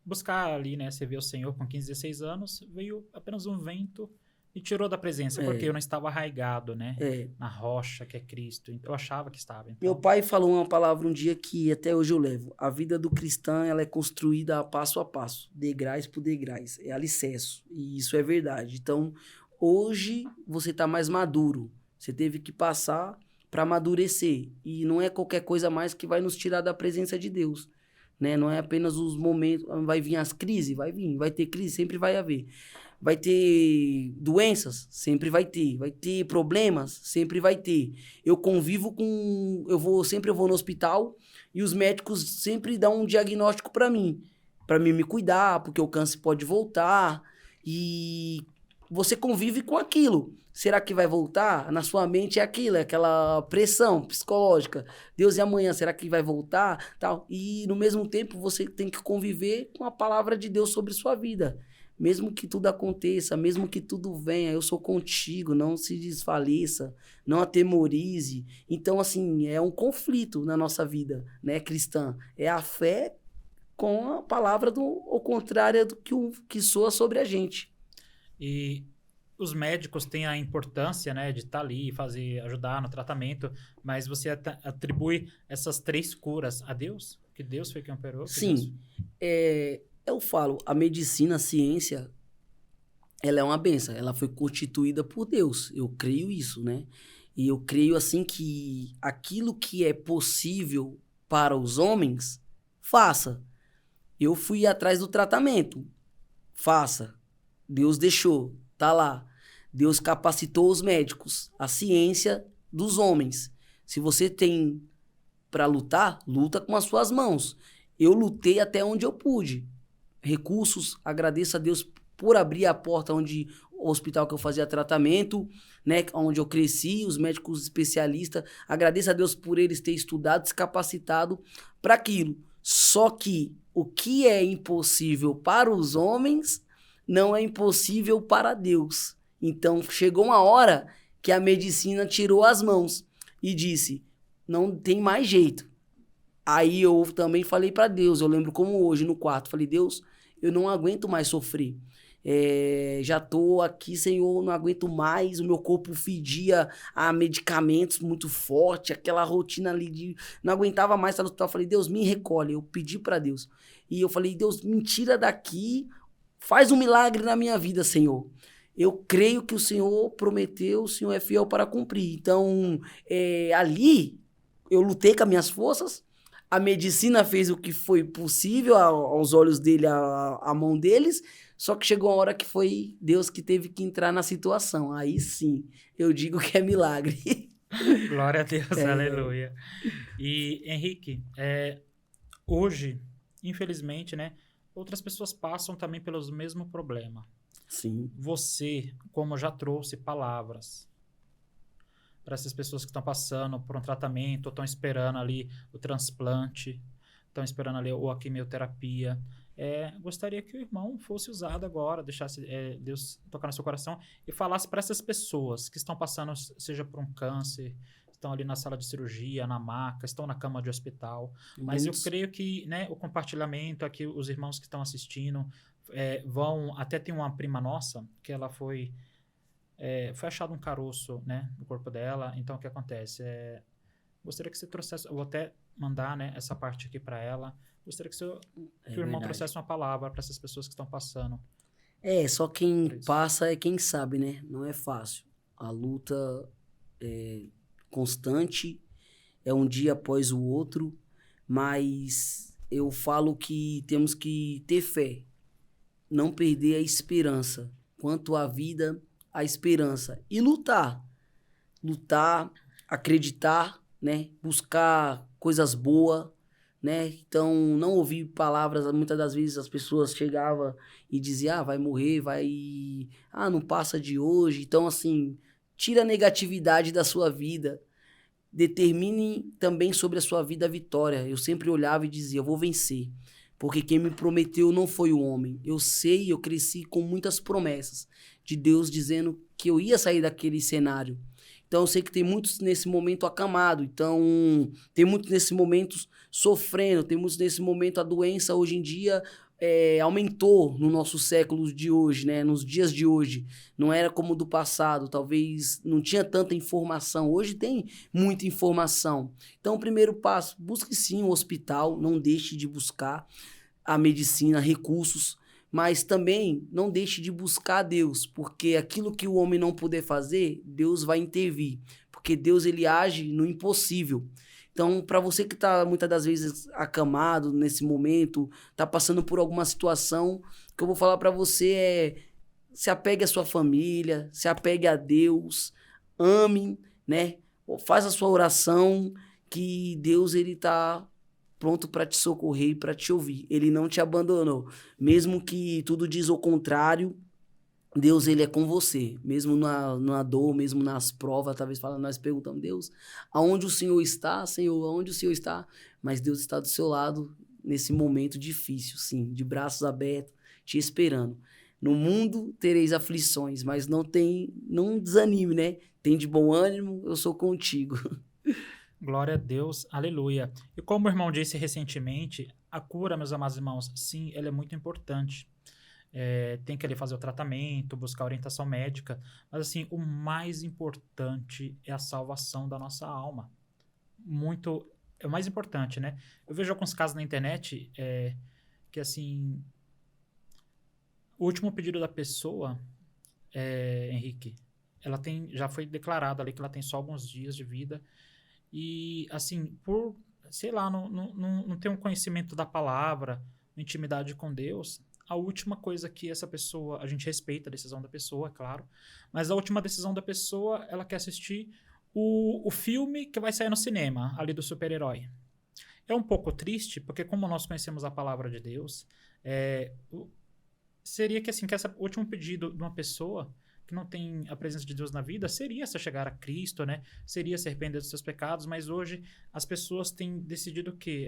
buscar ali, né, servir o Senhor com 15, 16 anos, veio apenas um vento e tirou da presença, porque eu não estava arraigado, né, na rocha que é Cristo, eu achava que estava. Então... Meu pai falou uma palavra um dia que até hoje eu levo, a vida do cristão ela é construída a passo, degraus por degraus, é alicerce, e isso é verdade. Então, hoje você está mais maduro. Você teve que passar para amadurecer. E não é qualquer coisa mais que vai nos tirar da presença de Deus. Né? Não é apenas os momentos... Vai vir as crises? Vai vir. Vai ter crise? Sempre vai haver. Vai ter doenças? Sempre vai ter. Vai ter problemas? Sempre vai ter. Eu convivo com... Sempre eu vou no hospital e os médicos sempre dão um diagnóstico para mim me cuidar, porque o câncer pode voltar. E... você convive com aquilo. Será que vai voltar? Na sua mente é aquilo, é aquela pressão psicológica. Deus, e amanhã, será que vai voltar? Tal. E, no mesmo tempo, você tem que conviver com a palavra de Deus sobre sua vida. Mesmo que tudo aconteça, mesmo que tudo venha, eu sou contigo, não se desfaleça, não atemorize. Então, assim, é um conflito na nossa vida, né, cristã. É a fé com a palavra ao contrário do que soa sobre a gente. E os médicos têm a importância, né, de estar ali, ajudar no tratamento, mas você atribui essas 3 curas a Deus? Que Deus foi quem operou? Sim. Eu falo, a medicina, a ciência, ela é uma benção. Ela foi constituída por Deus. Eu creio isso, né? E eu creio, assim, que aquilo que é possível para os homens, faça. Eu fui atrás do tratamento. Faça. Deus deixou, tá lá. Deus capacitou os médicos, a ciência dos homens. Se você tem para lutar, luta com as suas mãos. Eu lutei até onde eu pude. Recursos, agradeço a Deus por abrir a porta onde o hospital que eu fazia tratamento, né, onde eu cresci, os médicos especialistas. Agradeço a Deus por eles terem estudado, se capacitado para aquilo. Só que o que é impossível para os homens não é impossível para Deus. Então, chegou uma hora que a medicina tirou as mãos e disse, não tem mais jeito. Aí eu também falei para Deus, eu lembro como hoje no quarto, falei, Deus, eu não aguento mais sofrer. Já tô aqui, Senhor, não aguento mais, o meu corpo fedia a medicamentos muito forte, aquela rotina ali não aguentava mais estar no hospital. Eu falei, Deus, me recolhe. Eu pedi para Deus. E eu falei, Deus, me tira daqui, faz um milagre na minha vida, Senhor. Eu creio que o Senhor prometeu, o Senhor é fiel para cumprir. Então, ali, eu lutei com as minhas forças, a medicina fez o que foi possível aos olhos dele, a mão deles, só que chegou uma hora que foi Deus que teve que entrar na situação. Aí sim, eu digo que é milagre. Glória a Deus, aleluia. E, Henrique, hoje, infelizmente, né, outras pessoas passam também pelos mesmo problema. Sim. Você, como já trouxe palavras para essas pessoas que estão passando por um tratamento, ou estão esperando ali o transplante, estão esperando ali a quimioterapia, Gostaria que o irmão fosse usado agora, deixasse Deus tocar no seu coração e falasse para essas pessoas que estão passando, seja por um câncer, estão ali na sala de cirurgia, na maca, estão na cama de hospital. Mas eu creio que, né, o compartilhamento aqui, os irmãos que estão assistindo vão... Até tem uma prima nossa que ela foi achado um caroço, né, no corpo dela. Então, o que acontece? Gostaria que você trouxesse... Eu vou até mandar, né, essa parte aqui para ela. Gostaria que o irmão trouxesse uma palavra para essas pessoas que estão passando. Só quem passa é quem sabe, né? Não é fácil. A luta é constante, é um dia após o outro, mas eu falo que temos que ter fé, não perder a esperança. Quanto à vida, a esperança. E lutar, acreditar, né? Buscar coisas boas, né? Então, não ouvir palavras, muitas das vezes as pessoas chegavam e diziam, vai morrer, não passa de hoje. Então, assim, tira a negatividade da sua vida, determine também sobre a sua vida a vitória. Eu sempre olhava e dizia, eu vou vencer, porque quem me prometeu não foi o homem. Eu cresci com muitas promessas de Deus dizendo que eu ia sair daquele cenário. Então, eu sei que tem muitos nesse momento acamado. Então, tem muitos nesse momento sofrendo. Tem muitos nesse momento, a doença hoje em dia aumentou no nosso século de hoje, né? Nos dias de hoje. Não era como do passado. Talvez não tinha tanta informação. Hoje tem muita informação. Então, o primeiro passo, busque sim um hospital. Não deixe de buscar a medicina, recursos. Mas também não deixe de buscar Deus, porque aquilo que o homem não puder fazer, Deus vai intervir, porque Deus ele age no impossível. Então, para você que está muitas das vezes acamado nesse momento, está passando por alguma situação, o que eu vou falar para você se apegue à sua família, se apegue a Deus, ame, né? Faz a sua oração, que Deus ele está pronto para te socorrer e para te ouvir. Ele não te abandonou. Mesmo que tudo diz o contrário, Deus ele é com você. Mesmo na dor, mesmo nas provas, talvez nós perguntamos, Deus, aonde o Senhor está? Senhor, aonde o Senhor está? Mas Deus está do seu lado nesse momento difícil, sim, de braços abertos, te esperando. No mundo tereis aflições, mas não desanime, né? Tem de bom ânimo, eu sou contigo. Glória a Deus, aleluia. E como o irmão disse recentemente, a cura, meus amados irmãos, sim, ela é muito importante. Tem que ali fazer o tratamento, buscar orientação médica, mas assim, o mais importante é a salvação da nossa alma. É o mais importante, né? Eu vejo alguns casos na internet que assim, o último pedido da pessoa, Henrique, já foi declarado ali que ela tem só alguns dias de vida. E, assim, por, sei lá, não ter um conhecimento da palavra, intimidade com Deus, a última coisa que essa pessoa... A gente respeita a decisão da pessoa, é claro, mas a última decisão da pessoa, ela quer assistir o filme que vai sair no cinema, ali do super-herói. É um pouco triste, porque como nós conhecemos a palavra de Deus, seria que, assim, que esse último pedido de uma pessoa que não tem a presença de Deus na vida, seria se chegar a Cristo, né? Seria se arrepender dos seus pecados, mas hoje as pessoas têm decidido que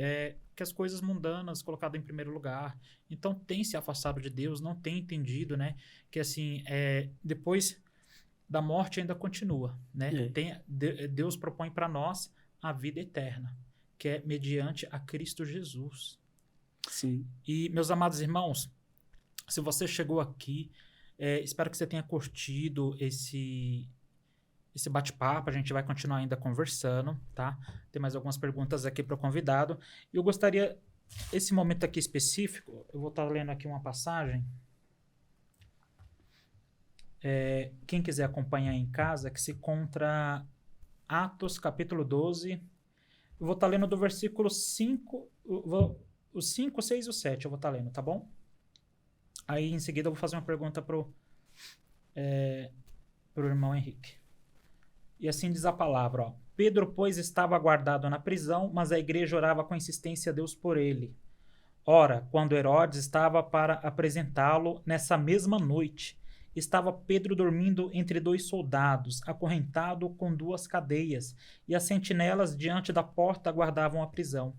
as coisas mundanas colocadas em primeiro lugar. Então tem se afastado de Deus, não tem entendido, né? Que assim, depois da morte ainda continua, né? Deus propõe para nós a vida eterna, que é mediante a Cristo Jesus. Sim. E, meus amados irmãos, se você chegou aqui, espero que você tenha curtido esse bate-papo. A gente vai continuar ainda conversando, tá? Tem mais algumas perguntas aqui para o convidado. Eu gostaria, esse momento aqui específico, eu vou estar lendo aqui uma passagem. Quem quiser acompanhar em casa, que se encontra Atos, capítulo 12. Eu vou estar lendo do versículo 5, o 5, 6 e o 7 eu vou estar lendo, tá bom? Aí, em seguida, eu vou fazer uma pergunta pro irmão Henrique. E assim diz a palavra, ó. Pedro, pois, estava guardado na prisão, mas a igreja orava com insistência a Deus por ele. Ora, quando Herodes estava para apresentá-lo, nessa mesma noite, estava Pedro dormindo entre 2 soldados, acorrentado com 2 cadeias, e as sentinelas diante da porta guardavam a prisão.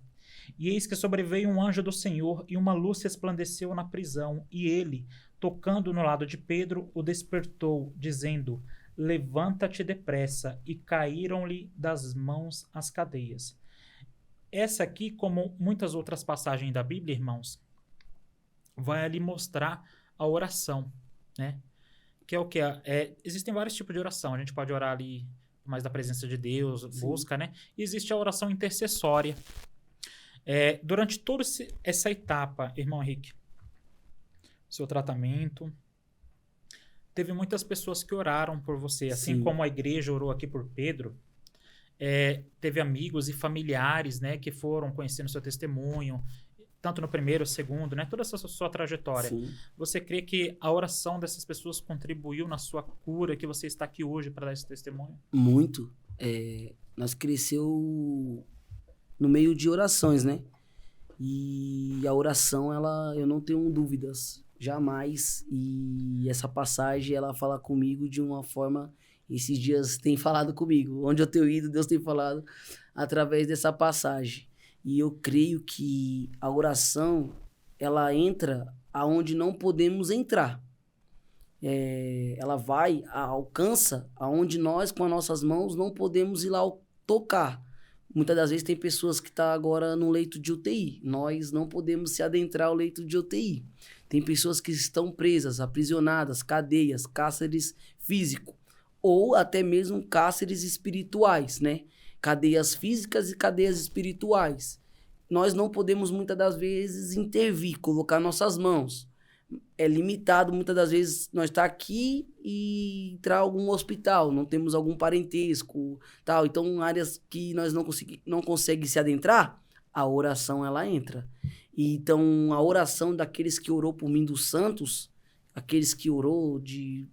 E eis que sobreveio um anjo do Senhor, e uma luz resplandeceu na prisão, e ele, tocando no lado de Pedro, o despertou, dizendo: levanta-te depressa, e caíram-lhe das mãos as cadeias. Essa aqui, como muitas outras passagens da Bíblia, irmãos, vai ali mostrar a oração, né? Que é o que? Existem vários tipos de oração. A gente pode orar ali mais da presença de Deus, Sim. busca, né? E existe a oração intercessória. Durante toda essa etapa, irmão Henrique, seu tratamento, teve muitas pessoas que oraram por você, assim Sim. como a igreja orou aqui por Pedro. Teve amigos e familiares, né, que foram conhecendo seu testemunho, tanto no primeiro, segundo, né, toda essa sua trajetória. Sim. Você crê que a oração dessas pessoas contribuiu na sua cura, que você está aqui hoje para dar esse testemunho? Muito. Nós cresceu no meio de orações, né? E a oração, eu não tenho dúvidas, jamais. E essa passagem, ela fala comigo de uma forma, esses dias tem falado comigo. Onde eu tenho ido, Deus tem falado através dessa passagem. E eu creio que a oração, ela entra aonde não podemos entrar. Ela alcança aonde nós, com as nossas mãos, não podemos ir lá tocar. Muitas das vezes tem pessoas que estão agora no leito de UTI. Nós não podemos se adentrar ao leito de UTI. Tem pessoas que estão presas, aprisionadas, cadeias, cárceres físicos. Ou até mesmo cárceres espirituais, né? Cadeias físicas e cadeias espirituais. Nós não podemos, muitas das vezes, intervir, colocar nossas mãos. É limitado, muitas das vezes, nós estar aqui e entrar em algum hospital, não temos algum parentesco, tal. Então, áreas que nós não conseguimos se adentrar, a oração, ela entra. E, então, a oração daqueles que orou por mim dos santos, aqueles que orou de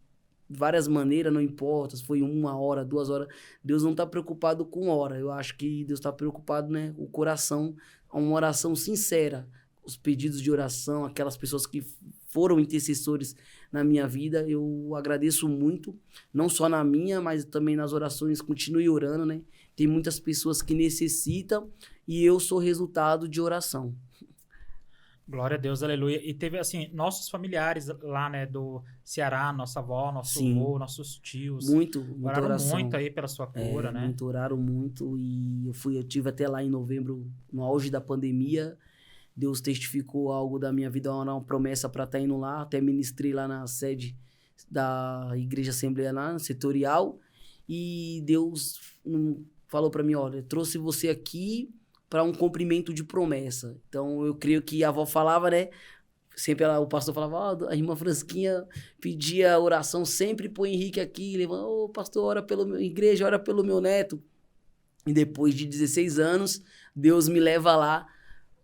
várias maneiras, não importa, se foi 1 hora, 2 horas, Deus não está preocupado com hora. Eu acho que Deus está preocupado, né, com o coração, uma oração sincera, os pedidos de oração, aquelas pessoas que foram intercessores na minha vida, eu agradeço muito, não só na minha, mas também nas orações, continue orando, né? Tem muitas pessoas que necessitam e eu sou resultado de oração. Glória a Deus, aleluia. E teve, assim, nossos familiares lá, né, do Ceará, nossa avó, nosso Sim. avô, nossos tios. Muita Oraram oração. muito aí pela sua cura, né? Oraram muito e eu tive até lá em novembro, no auge da pandemia. Deus testificou algo da minha vida, uma promessa para estar indo lá. Até ministrei lá na sede da Igreja Assembleia lá, setorial. E Deus falou para mim, olha, eu trouxe você aqui para um cumprimento de promessa. Então, eu creio que a avó falava, né? Sempre o pastor falava, a irmã Fransquinha pedia oração sempre pro Henrique aqui, levando, pastor, ora pelo meu igreja, ora pelo meu neto. E depois de 16 anos, Deus me leva lá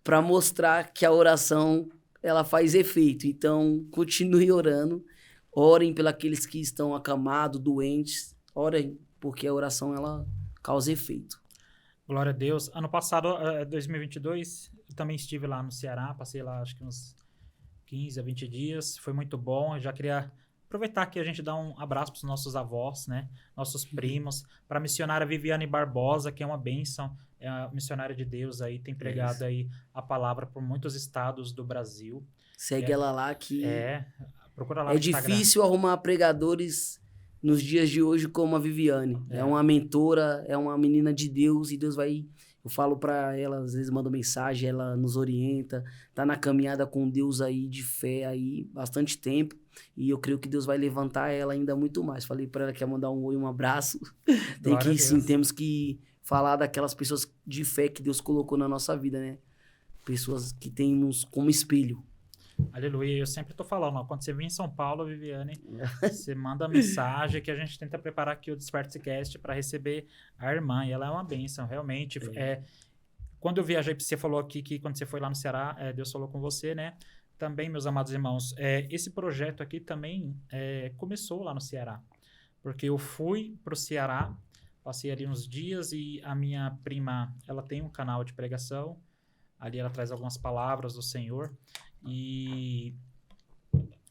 para mostrar que a oração, ela faz efeito. Então, continue orando, orem pelos aqueles que estão acamados, doentes, orem, porque a oração, ela causa efeito. Glória a Deus. Ano passado, 2022, eu também estive lá no Ceará, passei lá acho que uns 15 a 20 dias, foi muito bom. Eu já queria aproveitar que a gente dá um abraço para os nossos avós, né? Nossos primos, para a missionária Viviane Barbosa, que é uma bênção, é a missionária de Deus aí, tem pregado aí a palavra por muitos estados do Brasil. Segue ela lá que... procura lá no Instagram. Difícil arrumar pregadores nos dias de hoje como a Viviane. É uma mentora, é uma menina de Deus e Deus vai... Eu falo pra ela, às vezes mando mensagem, ela nos orienta, tá na caminhada com Deus aí, de fé aí, bastante tempo. E eu creio que Deus vai levantar ela ainda muito mais. Falei pra ela que ia mandar um oi, um abraço. Temos que falar daquelas pessoas de fé que Deus colocou na nossa vida, né? Pessoas que temos como espelho. Aleluia. Eu sempre tô falando, ó, quando você vir em São Paulo, Viviane, você manda mensagem que a gente tenta preparar aqui o Desperte-se-Cast para receber a irmã. E ela é uma bênção, realmente. Quando eu viajei, você falou aqui que quando você foi lá no Ceará, Deus falou com você, né? Também, meus amados irmãos, esse projeto aqui também começou lá no Ceará. Porque eu fui pro Ceará, passei ali uns dias e a minha prima, ela tem um canal de pregação. Ali ela traz algumas palavras do Senhor. E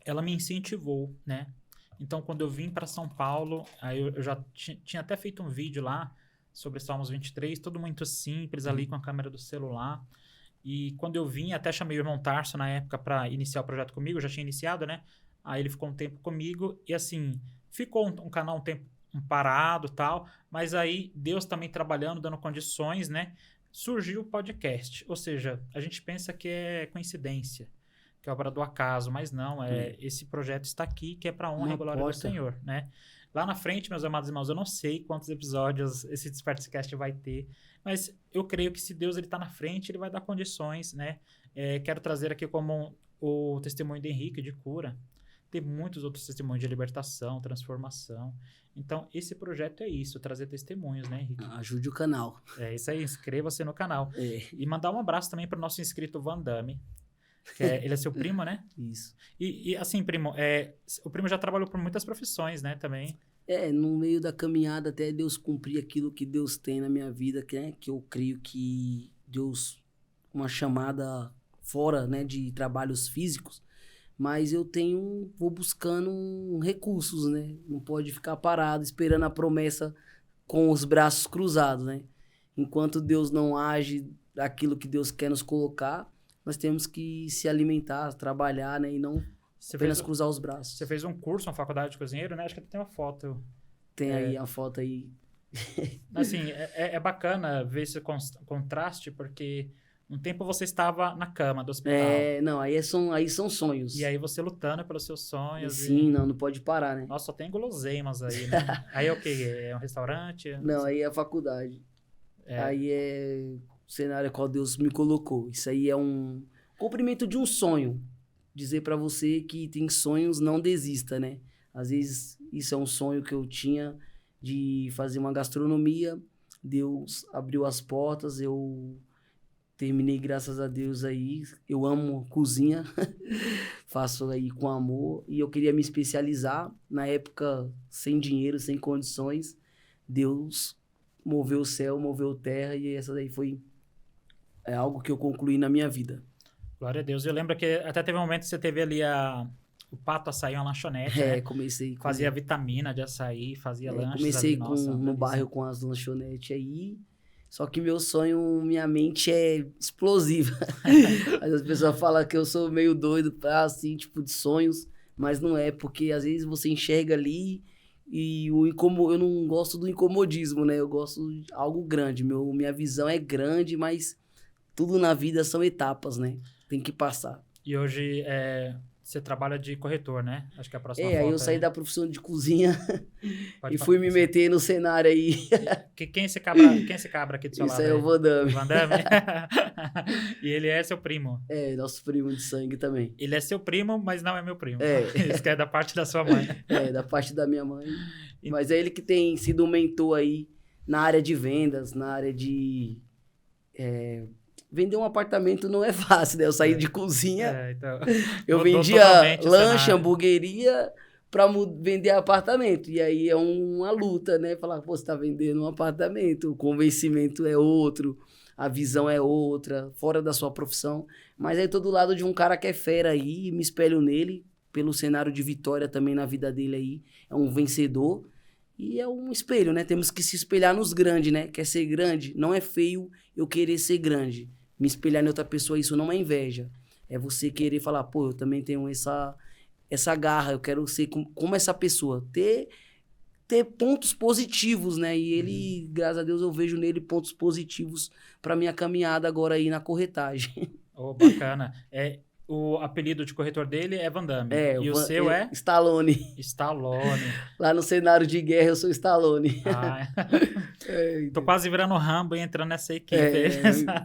ela me incentivou, né? Então, quando eu vim para São Paulo, aí eu já tinha até feito um vídeo lá sobre Salmos 23, tudo muito simples ali com a câmera do celular. E quando eu vim, até chamei o irmão Tarso na época para iniciar o projeto comigo, eu já tinha iniciado, né? Aí ele ficou um tempo comigo e assim, ficou um canal um tempo parado e tal, mas aí Deus também trabalhando, dando condições, né? Surgiu o podcast. Ou seja, a gente pensa que é coincidência, que é obra do acaso, mas não, esse projeto está aqui, que é para honra e glória do Senhor, né? Lá na frente, meus amados irmãos, eu não sei quantos episódios esse Despertacast vai ter, mas eu creio que se Deus está na frente, ele vai dar condições, né? Quero trazer aqui como o testemunho de Henrique de cura. Tem muitos outros testemunhos de libertação, transformação. Então, esse projeto é isso, trazer testemunhos, né, Henrique? Ajude o canal. É isso aí, inscreva-se no canal. E mandar um abraço também para o nosso inscrito Van Damme. Ele é seu primo, né? Isso. E assim, primo, o primo já trabalhou por muitas profissões, né, também. No meio da caminhada até Deus cumprir aquilo que Deus tem na minha vida, que eu creio que Deus, uma chamada fora, né, de trabalhos físicos, mas eu vou buscando recursos, né? Não pode ficar parado esperando a promessa com os braços cruzados, né? Enquanto Deus não age aquilo que Deus quer nos colocar, nós temos que se alimentar, trabalhar, né? E não apenas cruzar os braços. Você fez um curso, uma faculdade de cozinheiro, né? Acho que tem uma foto. Tem aí a foto aí. Assim, é bacana ver esse contraste, porque um tempo você estava na cama do hospital. Não, aí são sonhos. E aí você lutando pelos seus sonhos. Sim, não pode parar, né? Nossa, só tem guloseimas aí, né? Aí é o quê? É um restaurante? Não, aí é a faculdade. Aí é o cenário qual Deus me colocou. Isso aí é um cumprimento de um sonho. Dizer pra você que tem sonhos, não desista, né? Às vezes isso é um sonho que eu tinha de fazer uma gastronomia. Deus abriu as portas, eu terminei, graças a Deus, aí. Eu amo cozinha, faço aí com amor. E eu queria me especializar. Na época, sem dinheiro, sem condições, Deus moveu o céu, moveu a terra. E essa daí foi algo que eu concluí na minha vida. Glória a Deus. Eu lembro que até teve um momento que você teve ali o Pato Açaí, uma lanchonete, né? Comecei. Fazia vitamina de açaí, fazia lanches. Comecei no bairro com as lanchonetes aí. Só que meu sonho, minha mente é explosiva. As pessoas falam que eu sou meio doido, assim, tipo, de sonhos. Mas não é, porque às vezes você enxerga ali e eu não gosto do incomodismo, né? Eu gosto de algo grande. Minha visão é grande, mas tudo na vida são etapas, né? Tem que passar. E hoje você trabalha de corretor, né? Acho que é a próxima foto. Aí eu saí da profissão de cozinha e fui me meter no cenário aí. Quem é esse cabra aqui do seu lado? Isso aí é o Van Damme. Van Damme? E ele é seu primo. Nosso primo de sangue também. Ele é seu primo, mas não é meu primo. Isso que é da parte da sua mãe. Da parte da minha mãe. Mas é ele que tem sido um mentor aí na área de vendas, na área de... Vender um apartamento não é fácil, né? Eu saí de cozinha, então, eu vendia lanche, hamburgueria para vender apartamento. E aí é uma luta, né? Falar, pô, você tá vendendo um apartamento, o convencimento é outro, a visão é outra, fora da sua profissão. Mas aí tô do lado de um cara que é fera aí, me espelho nele, pelo cenário de vitória também na vida dele aí. É um vencedor e é um espelho, né? Temos que se espelhar nos grandes, né? Quer ser grande? Não é feio eu querer ser grande. Me espelhar em outra pessoa, isso não é inveja. É você querer falar, pô, eu também tenho essa garra, eu quero ser como essa pessoa. Ter pontos positivos, né? E ele, graças a Deus, eu vejo nele pontos positivos para minha caminhada agora aí na corretagem. Bacana. O apelido de corretor dele é Van Damme. E o seu é? Stallone. Stallone. Lá no cenário de guerra eu sou Stallone. Tô quase virando Rambo e entrando nessa equipe.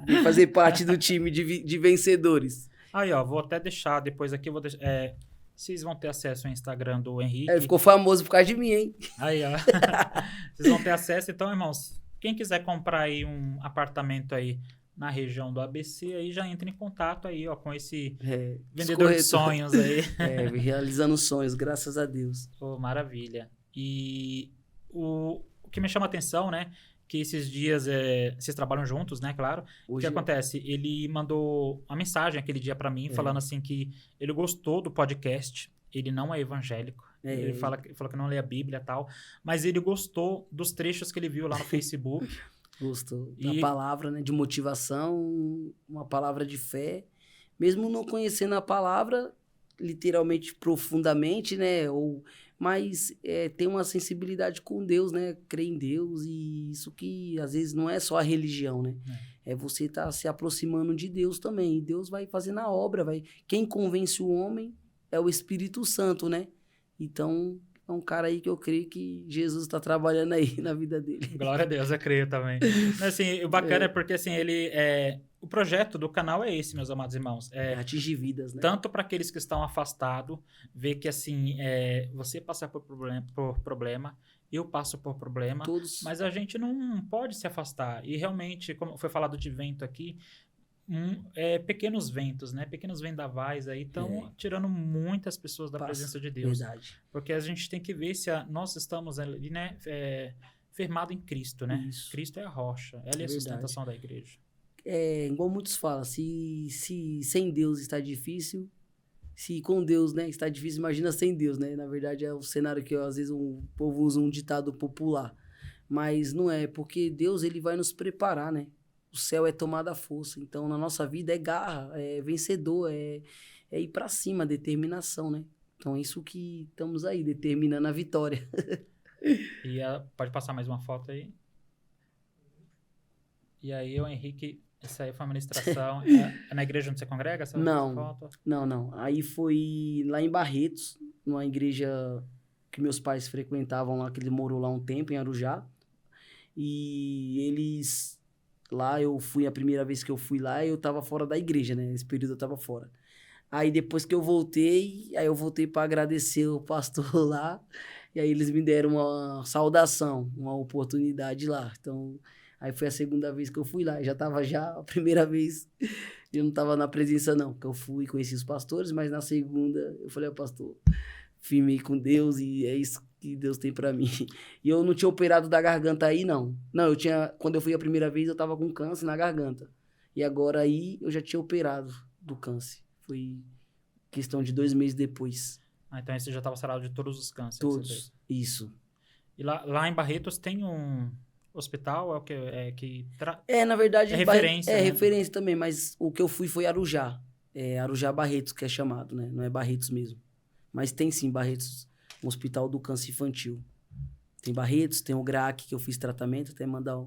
Vim fazer parte do time de vencedores. Aí, ó, vou até deixar depois aqui, vocês vão ter acesso ao Instagram do Henrique. Ele ficou famoso por causa de mim, hein? Aí, ó. Vocês vão ter acesso. Então, irmãos, quem quiser comprar aí um apartamento aí na região do ABC, aí já entra em contato aí, ó, com esse vendedor de sonhos aí. Realizando sonhos, graças a Deus. Maravilha. E o que me chama a atenção, né, que esses dias vocês trabalham juntos, né, claro. O que acontece? Ele mandou uma mensagem aquele dia pra mim, falando assim que ele gostou do podcast, ele não é evangélico, ele falou que não lê a Bíblia e tal, mas ele gostou dos trechos que ele viu lá no Facebook. Gostou da palavra, né? De motivação, uma palavra de fé. Mesmo não conhecendo a palavra, literalmente, profundamente, né? Mas tem uma sensibilidade com Deus, né? Crer em Deus e isso que, às vezes, não é só a religião, né? É você estar se aproximando de Deus também. E Deus vai fazendo a obra, vai... Quem convence o homem é o Espírito Santo, né? Então... É um cara aí que eu creio que Jesus está trabalhando aí na vida dele. Glória a Deus, eu creio também. Assim, o bacana é porque assim, o projeto do canal é esse, meus amados irmãos. Atingir vidas, né? Tanto para aqueles que estão afastados, ver que assim, você passar por problema, eu passo por problema, Todos. Mas a gente não pode se afastar. E realmente, como foi falado de vento aqui, pequenos ventos, né? Pequenos vendavais aí estão tirando muitas pessoas da presença de Deus. Verdade. Porque a gente tem que ver se nós estamos ali, né? Firmado em Cristo, né? Isso. Cristo é a rocha, ela é a sustentação da igreja. Igual muitos falam, se sem Deus está difícil, se com Deus, né, está difícil, imagina sem Deus, né? Na verdade é o cenário que às vezes o povo usa um ditado popular. Mas não é, porque Deus ele vai nos preparar, né? O céu é tomada à força. Então, na nossa vida é garra, é vencedor, é ir pra cima, determinação, né? Então, é isso que estamos aí, determinando a vitória. E pode passar mais uma foto aí? E aí, o Henrique, essa aí foi uma ministração. É na igreja onde você congrega? Essa foto? Não. Aí foi lá em Barretos, numa igreja que meus pais frequentavam lá, que ele morou lá um tempo, em Arujá. E eles... Lá eu fui, a primeira vez que eu fui lá, eu tava fora da igreja, né? Nesse período eu tava fora. Aí depois que eu voltei, eu voltei para agradecer o pastor lá. E aí eles me deram uma saudação, uma oportunidade lá. Então, aí foi a segunda vez que eu fui lá. Já tava a primeira vez, eu não tava na presença não. Que eu fui, conheci os pastores, mas na segunda eu falei, pastor, firmei com Deus e é isso que Deus tem pra mim. E eu não tinha operado da garganta aí, não. Não, quando eu fui a primeira vez, eu tava com câncer na garganta. E agora aí, eu já tinha operado do câncer. Foi questão de 2 meses depois. Então você já tava sarado de todos os cânceres? Todos, isso. E lá em Barretos tem um hospital? Na verdade... É referência, né? Referência também, mas o que eu fui foi Arujá. Arujá Barretos, que é chamado, né? Não é Barretos mesmo. Mas tem sim Barretos, um hospital do câncer infantil. Tem Barretos, tem o GRAC, que eu fiz tratamento, até mandar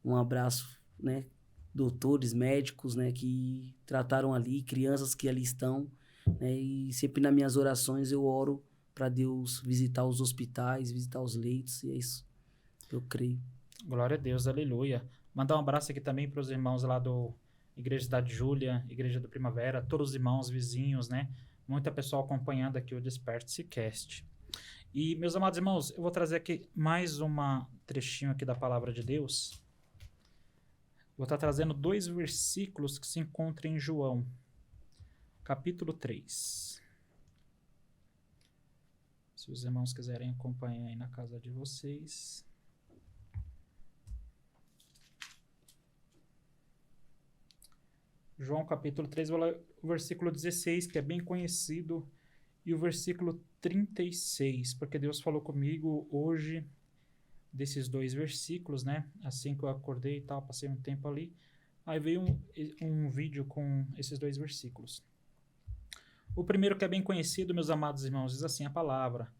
um abraço, né? Doutores, médicos, né? Que trataram ali, crianças que ali estão, né? E sempre nas minhas orações eu oro para Deus visitar os hospitais, visitar os leitos, e é isso. Eu creio. Glória a Deus, aleluia. Mandar um abraço aqui também para os irmãos lá do Igreja da Júlia, Igreja do Primavera, todos os irmãos, vizinhos, né? Muita pessoa acompanhando aqui o Desperte-se Cast. E, meus amados irmãos, eu vou trazer aqui mais trechinho aqui da Palavra de Deus. Vou estar trazendo 2 versículos que se encontram em João, capítulo 3. Se os irmãos quiserem acompanhar aí na casa de vocês. João capítulo 3, o versículo 16, que é bem conhecido, e o versículo 36, porque Deus falou comigo hoje desses 2 versículos, né? Assim que eu acordei e tal, passei um tempo ali, aí veio um vídeo com esses 2 versículos. O primeiro, que é bem conhecido, meus amados irmãos, diz assim a palavra: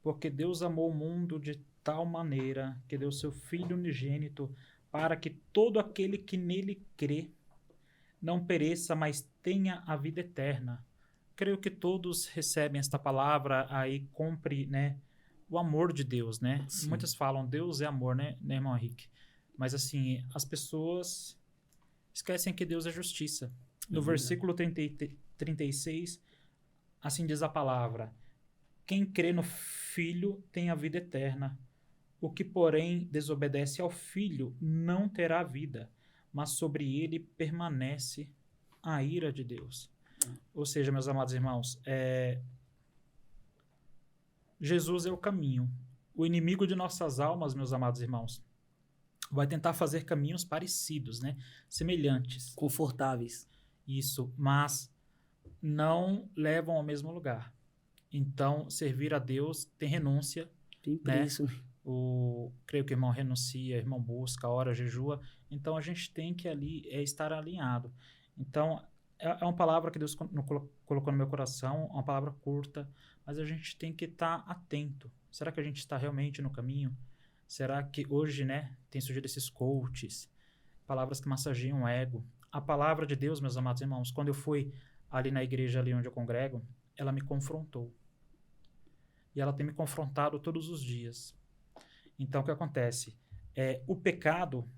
porque Deus amou o mundo de tal maneira que deu seu Filho unigênito, para que todo aquele que nele crê não pereça, mas tenha a vida eterna. Creio que todos recebem esta palavra aí, cumpre, né, o amor de Deus, né? Sim. Muitos falam, Deus é amor, né, irmão Henrique? Mas assim, as pessoas esquecem que Deus é justiça. No versículo 36, assim diz a palavra: quem crê no Filho tem a vida eterna. O que, porém, desobedece ao Filho não terá vida, mas sobre ele permanece a ira de Deus. Ou seja, meus amados irmãos, Jesus é o caminho. O inimigo de nossas almas, meus amados irmãos, vai tentar fazer caminhos parecidos, né? Semelhantes. Confortáveis. Isso, mas não levam ao mesmo lugar. Então, servir a Deus tem renúncia. Tem preço, né? Creio que o irmão renuncia, o irmão busca, ora, jejua. Então, a gente tem que ali estar alinhado. Então, é uma palavra que Deus colocou no meu coração, uma palavra curta, mas a gente tem que estar atento. Será que a gente está realmente no caminho? Será que hoje, né, tem surgido esses coaches, palavras que massageiam o ego? A palavra de Deus, meus amados irmãos, quando eu fui ali na igreja ali onde eu congrego, ela me confrontou. E ela tem me confrontado todos os dias. Então, o que acontece? O pecado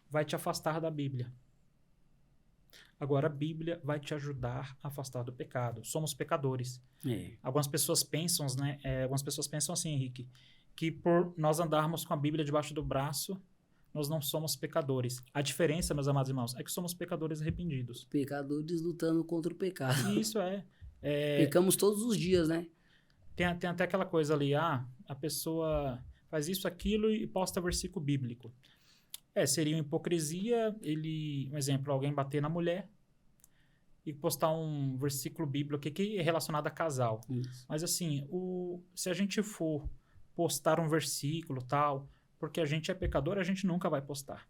vai te afastar da Bíblia. Agora, a Bíblia vai te ajudar a afastar do pecado. Somos pecadores. Algumas pessoas pensam, né? Algumas pessoas pensam assim, Henrique, que por nós andarmos com a Bíblia debaixo do braço, nós não somos pecadores. A diferença, meus amados irmãos, é que somos pecadores arrependidos. Pecadores lutando contra o pecado. E isso Pecamos todos os dias, né? Tem até aquela coisa ali, a pessoa faz isso, aquilo e posta versículo bíblico. Seria uma hipocrisia um exemplo, alguém bater na mulher e postar um versículo bíblico que é relacionado a casal. Isso. Mas assim, se a gente for postar um versículo tal, porque a gente é pecador, a gente nunca vai postar.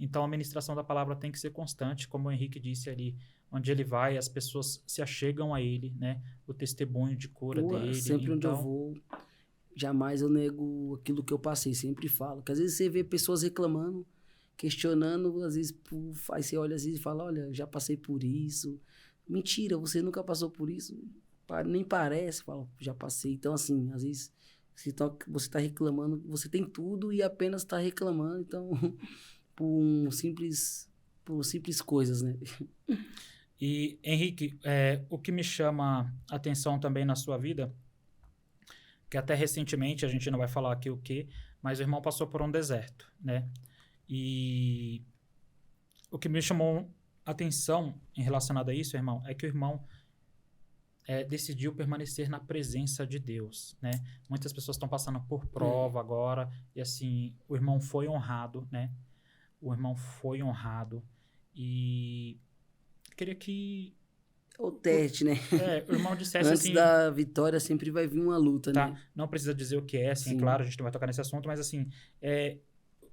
Então a ministração da palavra tem que ser constante, como o Henrique disse ali, onde ele vai, as pessoas se achegam a ele, né? O testemunho de cura dele. Sempre onde eu vou, jamais eu nego aquilo que eu passei, sempre falo. Porque às vezes você vê pessoas reclamando, questionando, às vezes aí você olha assim e fala, olha, já passei por isso. Mentira, você nunca passou por isso. Nem parece, fala, já passei. Então assim, às vezes você está reclamando, você tem tudo e apenas está reclamando, então, por simples coisas, né? E, Henrique, o que me chama a atenção também na sua vida, que até recentemente, a gente não vai falar aqui o quê, mas o irmão passou por um deserto, né? E o que me chamou a atenção em relacionado a isso, irmão, é que o irmão decidiu permanecer na presença de Deus, né? Muitas pessoas estão passando por prova agora, e assim, o irmão foi honrado, né? O irmão foi honrado, e queria que o teste, né? O irmão dissesse antes assim... Antes da vitória sempre vai vir uma luta, tá, né? não precisa dizer o que é, assim, claro, a gente não vai tocar nesse assunto, mas assim,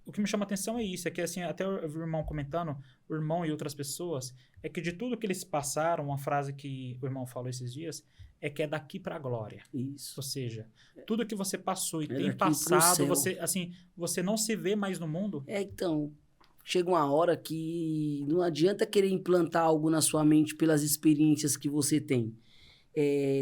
o que me chama a atenção é isso, é que assim, até eu vi o irmão comentando, o irmão e outras pessoas, é que de tudo que eles passaram, uma frase que o irmão falou esses dias, é que é daqui pra glória. Isso. Ou seja, tudo que você passou e tem passado, você não se vê mais no mundo. Então... Chega uma hora que não adianta querer implantar algo na sua mente pelas experiências que você tem.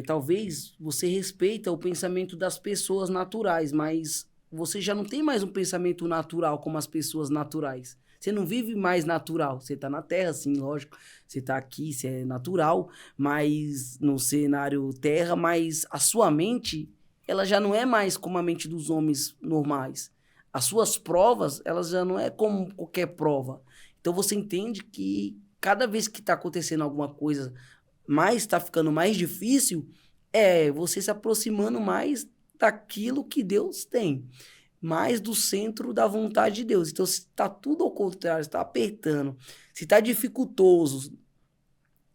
Talvez você respeita o pensamento das pessoas naturais, mas você já não tem mais um pensamento natural como as pessoas naturais. Você não vive mais natural. Você está na Terra, sim, lógico. Você está aqui, você é natural, mas no cenário Terra, mas a sua mente, ela já não é mais como a mente dos homens normais. As suas provas, elas já não é como qualquer prova. Então, você entende que cada vez que está acontecendo alguma coisa, está ficando mais difícil, você se aproximando mais daquilo que Deus tem. Mais do centro da vontade de Deus. Então, se está tudo ao contrário, se está apertando, se está dificultoso,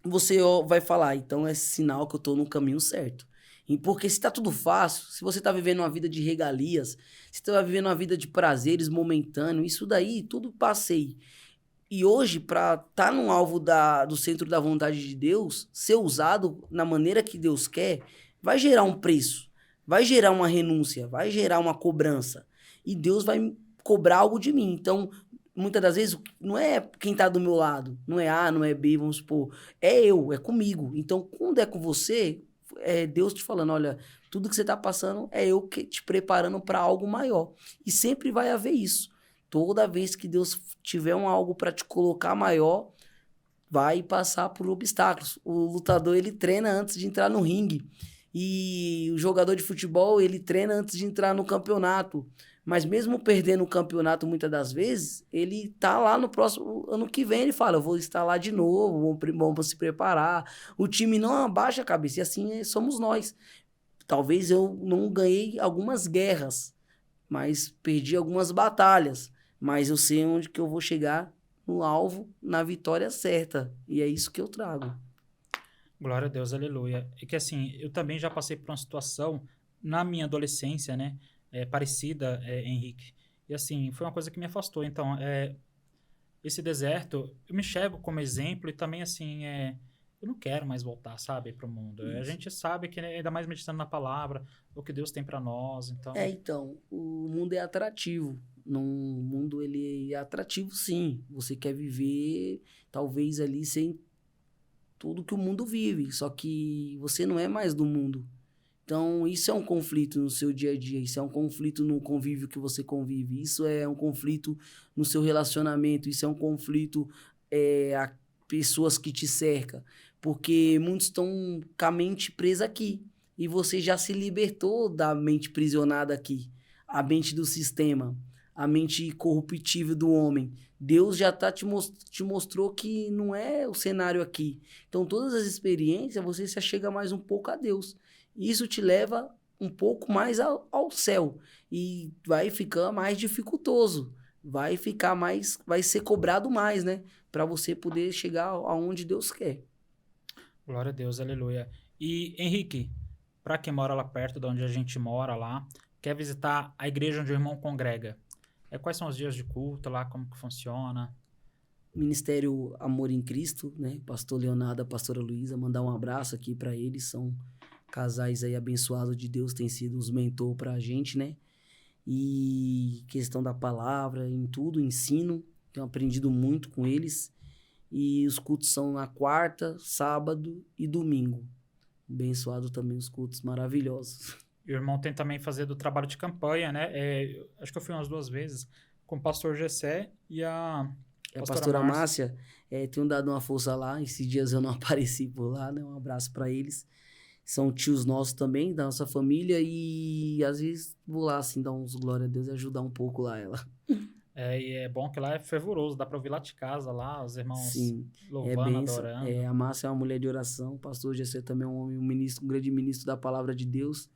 você vai falar, então é sinal que eu estou no caminho certo. Porque se tá tudo fácil, se você tá vivendo uma vida de regalias, se você tá vivendo uma vida de prazeres momentâneos, isso daí tudo passei. E hoje, para estar no alvo do centro da vontade de Deus, ser usado na maneira que Deus quer, vai gerar um preço, vai gerar uma renúncia, vai gerar uma cobrança. E Deus vai cobrar algo de mim. Então, muitas das vezes, não é quem tá do meu lado, não é A, não é B, vamos supor, é eu, é comigo. Então, quando é com você... Deus te falando, olha, tudo que você está passando é eu que te preparando para algo maior. E sempre vai haver isso. Toda vez que Deus tiver algo para te colocar maior, vai passar por obstáculos. O lutador, ele treina antes de entrar no ringue. E o jogador de futebol, ele treina antes de entrar no campeonato. Mas mesmo perdendo o campeonato muitas das vezes, ele tá lá no próximo ano que vem, ele fala, eu vou estar lá de novo, vamos se preparar. O time não abaixa a cabeça, e assim somos nós. Talvez eu não ganhei algumas guerras, mas perdi algumas batalhas. Mas eu sei onde que eu vou chegar no alvo, na vitória certa. E é isso que eu trago. Glória a Deus, aleluia. É que assim, eu também já passei por uma situação na minha adolescência, né? parecida, Henrique. E assim, foi uma coisa que me afastou. Então, esse deserto, eu me enxergo como exemplo e também assim, eu não quero mais voltar, sabe, para o mundo. A Isso. gente sabe que, né, ainda mais meditando na palavra, o que Deus tem para nós, então... Então, o mundo é atrativo. No mundo ele é atrativo, sim. Você quer viver, talvez ali sem tudo que o mundo vive, só que você não é mais do mundo. Então, isso é um conflito no seu dia a dia, isso é um conflito no convívio que você convive, isso é um conflito no seu relacionamento, isso é um conflito a pessoas que te cercam, porque muitos estão com a mente presa aqui, e você já se libertou da mente prisionada aqui, a mente do sistema, a mente corruptível do homem. Deus já te mostrou que não é o cenário aqui. Então, todas as experiências, você se achega mais um pouco a Deus. Isso te leva um pouco mais ao céu. E vai ficar mais dificultoso. Vai ser cobrado mais, né? Para você poder chegar aonde Deus quer. Glória a Deus, aleluia. E, Henrique, para quem mora lá perto de onde a gente mora lá, quer visitar a igreja onde o irmão congrega, quais são os dias de culto lá, como que funciona? Ministério Amor em Cristo, né? Pastor Leonardo, a pastora Luísa, mandar um abraço aqui para eles, são casais aí abençoados de Deus, têm sido os mentor para a gente, né? E questão da palavra, em tudo, ensino, tenho aprendido muito com eles. E os cultos são na quarta, sábado e domingo. Abençoado também os cultos maravilhosos. E o irmão tem também fazer do trabalho de campanha, né? Acho que eu fui umas 2 vezes com o pastor Gessé e a pastora Márcia, tenho dado uma força lá. Esses dias eu não apareci por lá, né? Um abraço para eles. São tios nossos também, da nossa família. E às vezes vou lá, assim, dar uns glória a Deus e ajudar um pouco lá ela. E é bom que lá é fervoroso, dá para ouvir lá de casa, lá, os irmãos Sim, louvando, adorando. A Márcia é uma mulher de oração, o pastor Gessé também é um homem, um grande ministro da palavra de Deus.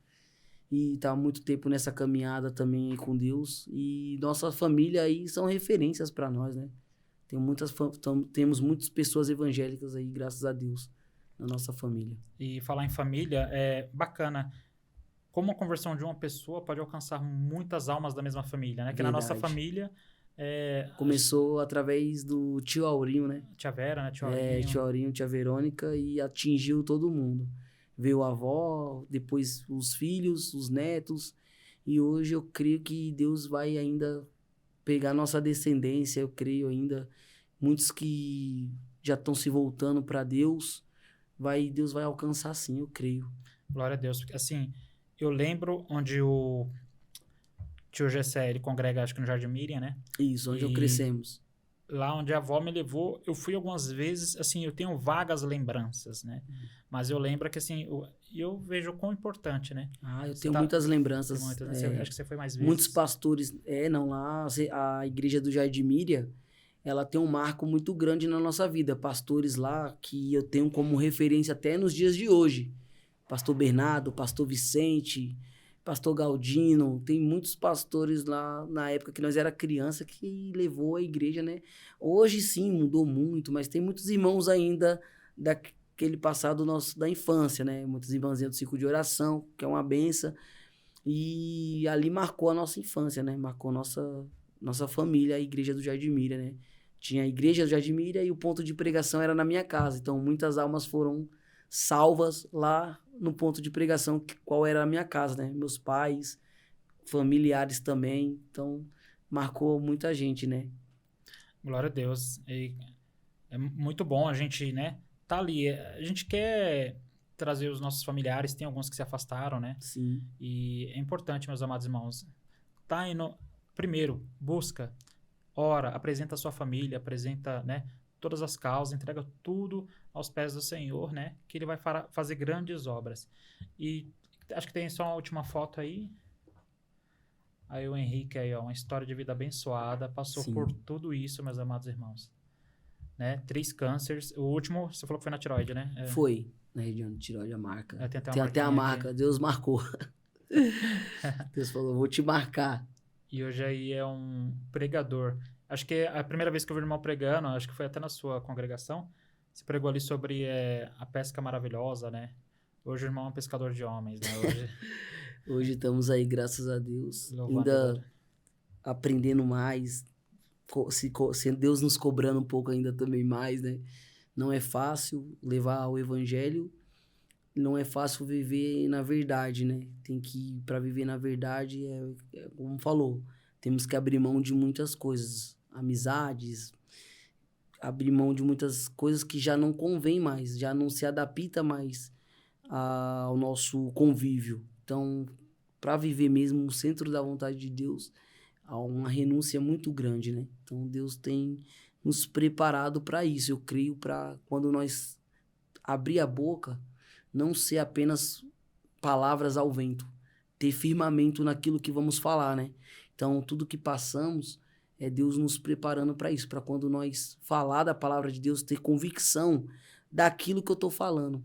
E tá há muito tempo nessa caminhada também com Deus. E nossa família aí são referências para nós, né? Temos muitas pessoas evangélicas aí, graças a Deus, na nossa família. E falar em família é bacana. Como a conversão de uma pessoa pode alcançar muitas almas da mesma família, né? Que na nossa família... Começou através do tio Aurinho, né? Tia Vera, né? Tio Aurinho. Tio Aurinho, tia Verônica, e atingiu todo mundo. Veio a avó, depois os filhos, os netos, e hoje eu creio que Deus vai ainda pegar nossa descendência, eu creio ainda, muitos que já estão se voltando para Deus, Deus vai alcançar sim, eu creio. Glória a Deus, porque assim, eu lembro onde o tio Gessé, ele congrega, acho que no Jardim Miriam, né? Isso, onde crescemos. Lá onde a avó me levou, eu fui algumas vezes, assim, eu tenho vagas lembranças, né? Mas eu lembro que, assim, eu vejo o quão importante, né? Eu tenho muitas lembranças. Acho que você foi mais vezes. Muitos pastores, lá, a igreja do Jardim Miriam, ela tem um marco muito grande na nossa vida. Pastores lá que eu tenho como referência até nos dias de hoje. Pastor Bernardo, pastor Vicente, pastor Galdino, tem muitos pastores lá na época que nós era criança que levou a igreja, né? Hoje sim, mudou muito, mas tem muitos irmãos ainda daquele passado nosso da infância, né? Muitos irmãozinhos do ciclo de oração, que é uma benção. E ali marcou a nossa infância, né? Marcou nossa família, a igreja do Jardim Miriam, né? Tinha a igreja do Jardim Miriam e o ponto de pregação era na minha casa. Então, muitas almas foram salvas lá no ponto de pregação, qual era a minha casa, né? Meus pais, familiares também. Então, marcou muita gente, né? Glória a Deus. E é muito bom a gente, né? Tá ali. A gente quer trazer os nossos familiares, tem alguns que se afastaram, né? Sim. E é importante, meus amados irmãos. Tá indo... Primeiro, busca, ora, apresenta a sua família, apresenta, né? Todas as causas, entrega tudo aos pés do Senhor, né? Que Ele vai fazer grandes obras. E acho que tem só uma última foto aí. Aí o Henrique, aí, ó, uma história de vida abençoada, passou Sim. por tudo isso, meus amados irmãos. Né? 3 cânceres. O último, você falou que foi na tiroide, né? Foi, na região de tiroide, a marca. Tem até a marca, aqui. Deus marcou. Deus falou, vou te marcar. E hoje aí é um pregador. Acho que a primeira vez que eu vi o irmão pregando, acho que foi até na sua congregação, você pregou ali sobre a pesca maravilhosa, né? Hoje o irmão é um pescador de homens, né? Hoje... Hoje estamos aí, graças a Deus, Louvado ainda agora. aprendendo mais, se Deus nos cobrando um pouco ainda também mais, né? Não é fácil levar o evangelho, não é fácil viver na verdade, né? Para viver na verdade, como falou, temos que abrir mão de muitas coisas, amizades, abrir mão de muitas coisas que já não convém mais, já não se adapta mais ao nosso convívio. Então, para viver mesmo no centro da vontade de Deus, há uma renúncia muito grande, né? Então, Deus tem nos preparado para isso. Eu creio para quando nós abrir a boca, não ser apenas palavras ao vento, ter firmamento naquilo que vamos falar, né? Então, tudo que passamos é Deus nos preparando para isso, para quando nós falar da palavra de Deus, ter convicção daquilo que eu estou falando,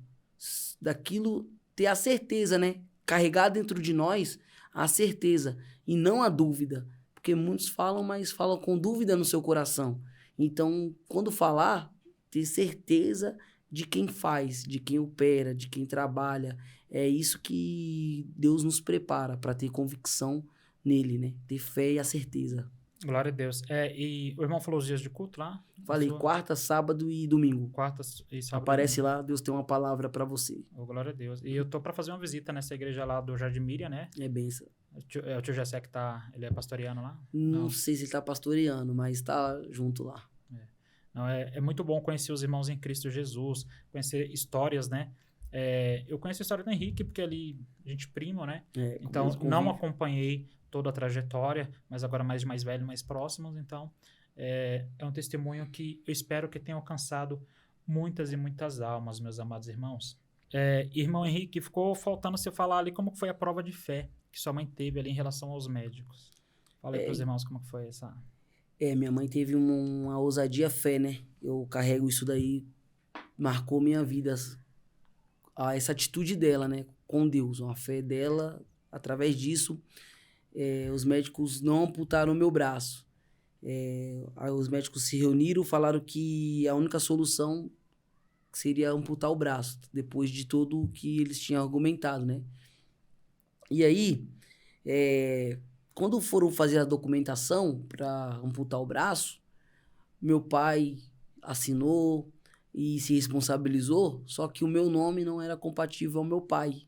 daquilo, ter a certeza, né? Carregar dentro de nós a certeza e não a dúvida, porque muitos falam, mas falam com dúvida no seu coração. Então, quando falar, ter certeza de quem faz, de quem opera, de quem trabalha. É isso que Deus nos prepara para ter convicção nele, né? Ter fé e a certeza. Glória a Deus. E o irmão falou os dias de culto lá? Falei, quarta, sábado e domingo. Quarta e sábado. Aparece lá, Deus tem uma palavra para você. Glória a Deus. E eu tô para fazer uma visita nessa igreja lá do Jardim Miriam, né? É benção. O tio Jessé que ele é pastoreando lá? Não sei se ele tá pastoreando, mas tá junto lá. Não, é muito bom conhecer os irmãos em Cristo Jesus, conhecer histórias, né? Eu conheço a história do Henrique, porque ali a gente primo, né? Então, não acompanhei toda a trajetória, mas agora mais velho, mais próximos. Então, é um testemunho que eu espero que tenha alcançado muitas e muitas almas, meus amados irmãos. Irmão Henrique, ficou faltando você falar ali como foi a prova de fé que sua mãe teve ali em relação aos médicos. Fala aí para os irmãos como foi essa... minha mãe teve uma ousadia fé, né? Eu carrego isso daí, marcou minha vida, essa atitude dela, né? Com Deus, uma fé dela. Através disso, os médicos não amputaram o meu braço. Aí os médicos se reuniram, falaram que a única solução seria amputar o braço, depois de tudo o que eles tinham argumentado, né? E aí, quando foram fazer a documentação para amputar o braço, meu pai assinou e se responsabilizou, só que o meu nome não era compatível ao meu pai.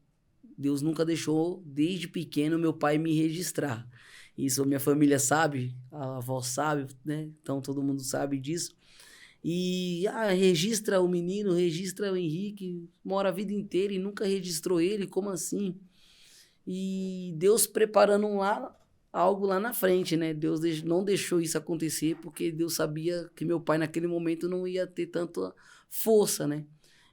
Deus nunca deixou, desde pequeno, meu pai me registrar. Isso a minha família sabe, a avó sabe, né? Então todo mundo sabe disso. E registra o menino, registra o Henrique, mora a vida inteira e nunca registrou ele, como assim? E Deus preparando algo lá na frente, né? Deus não deixou isso acontecer porque Deus sabia que meu pai naquele momento não ia ter tanta força, né?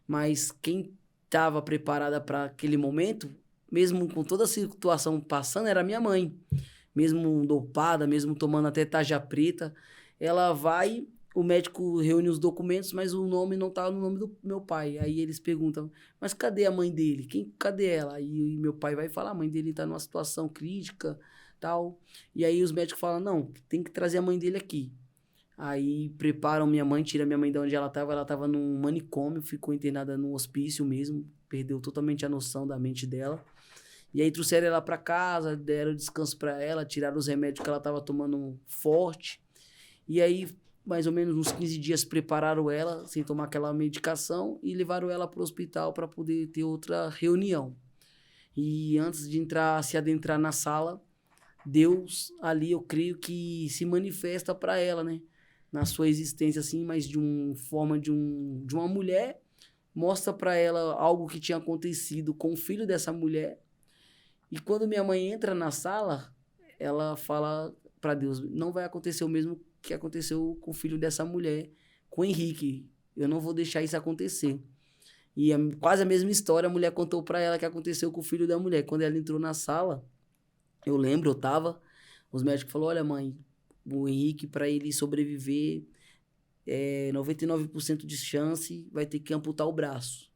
Mas quem estava preparada para aquele momento, mesmo com toda a situação passando, era minha mãe. Mesmo dopada, mesmo tomando até tarja preta, ela vai, o médico reúne os documentos, mas o nome não estava no nome do meu pai. Aí eles perguntam, mas cadê a mãe dele? Cadê ela? Aí meu pai vai falar, a mãe dele está numa situação crítica, tal. E aí os médicos falam, não, tem que trazer a mãe dele aqui. Aí preparam minha mãe, tira minha mãe de onde ela estava num manicômio, ficou internada num hospício mesmo, perdeu totalmente a noção da mente dela. E aí trouxeram ela para casa, deram descanso para ela, tiraram os remédios que ela estava tomando forte. E aí, mais ou menos uns 15 dias, prepararam ela, sem tomar aquela medicação, e levaram ela para o hospital para poder ter outra reunião. E antes de se adentrar na sala, Deus ali, eu creio que se manifesta para ela, né? Na sua existência, assim, mas de uma forma de uma mulher, mostra para ela algo que tinha acontecido com o filho dessa mulher. E quando minha mãe entra na sala, ela fala para Deus, não vai acontecer o mesmo que aconteceu com o filho dessa mulher, com o Henrique. Eu não vou deixar isso acontecer. E quase a mesma história, a mulher contou para ela que aconteceu com o filho da mulher. Quando ela entrou na sala, eu lembro, os médicos falaram, olha mãe, o Henrique, para ele sobreviver, 99% de chance, vai ter que amputar o braço.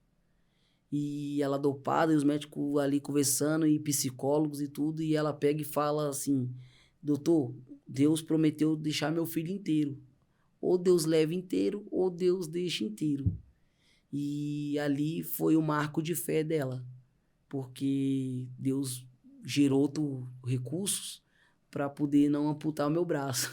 E ela dopada, e os médicos ali conversando, e psicólogos e tudo, e ela pega e fala assim, doutor, Deus prometeu deixar meu filho inteiro. Ou Deus leva inteiro, ou Deus deixa inteiro. E ali foi o marco de fé dela, porque Deus geroto recursos para poder não amputar o meu braço.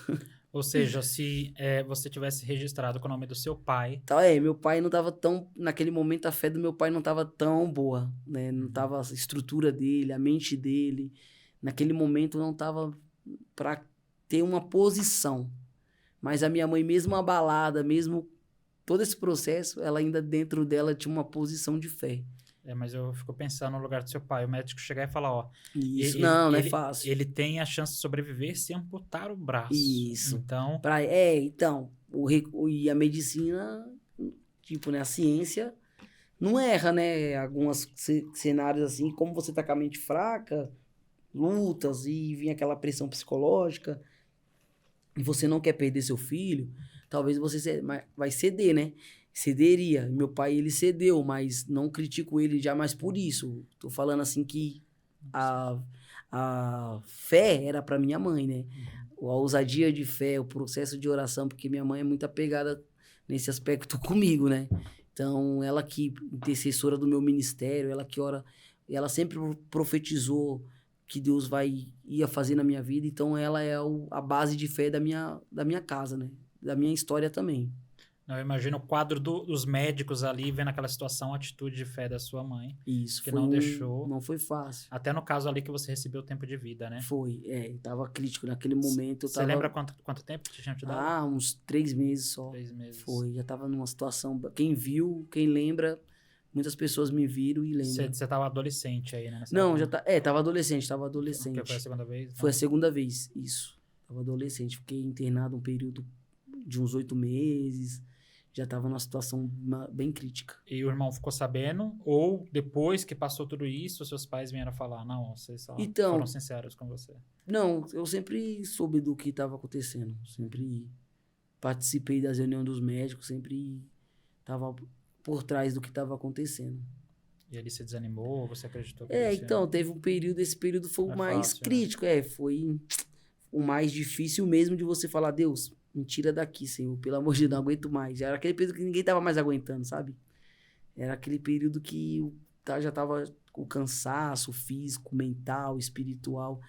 Ou seja, se você tivesse registrado com o nome do seu pai... Então, meu pai não tava tão... Naquele momento, a fé do meu pai não tava tão boa, né? Não tava a estrutura dele, a mente dele. Naquele momento, não tava para ter uma posição. Mas a minha mãe, mesmo abalada, mesmo todo esse processo, ela ainda dentro dela tinha uma posição de fé. Mas eu fico pensando no lugar do seu pai. O médico chegar e falar, ó... Isso, não é fácil. Ele tem a chance de sobreviver se amputar o braço. Isso. Então... Então, e a medicina, tipo, né, a ciência não erra, né? Alguns cenários assim, como você tá com a mente fraca, lutas e vem aquela pressão psicológica, e você não quer perder seu filho, talvez você vai ceder, né? Cederia. Meu pai, ele cedeu, mas não critico ele jamais por isso. Tô falando assim que a fé era para minha mãe, né? A ousadia de fé, o processo de oração, porque minha mãe é muito apegada nesse aspecto comigo, né? Então, ela que intercessora do meu ministério, ela que ora, ela sempre profetizou que Deus ia fazer na minha vida, então ela é a base de fé da minha casa, né? Da minha história também. Eu imagino o quadro dos médicos ali, vendo aquela situação, a atitude de fé da sua mãe. Isso, que não deixou. Não foi fácil. Até no caso ali que você recebeu tempo de vida, né? Foi, tava crítico naquele momento. Você lembra quanto tempo que tinha te dado? Uns 3 meses só. 3 meses. Foi, já tava numa situação... Quem viu, quem lembra, muitas pessoas me viram e lembram. Você tava adolescente aí, né? Não, tava adolescente. Porque foi a segunda vez? Foi a segunda vez, isso. Tava adolescente, fiquei internado um período de uns 8 meses... Já estava numa situação bem crítica. E o irmão ficou sabendo? Ou depois que passou tudo isso, seus pais vieram falar, não, vocês só foram sinceros com você? Não, eu sempre soube do que estava acontecendo. Sempre participei das reuniões dos médicos, sempre estava por trás do que estava acontecendo. E ali você desanimou? Você acreditou que então, teve um período, esse período foi o mais crítico, né? Foi o mais difícil mesmo de você falar, Deus... Me tira daqui, Senhor. Pelo amor de Deus, não aguento mais. Era aquele período que ninguém tava mais aguentando, sabe? Era aquele período que já tava o cansaço físico, mental, espiritual.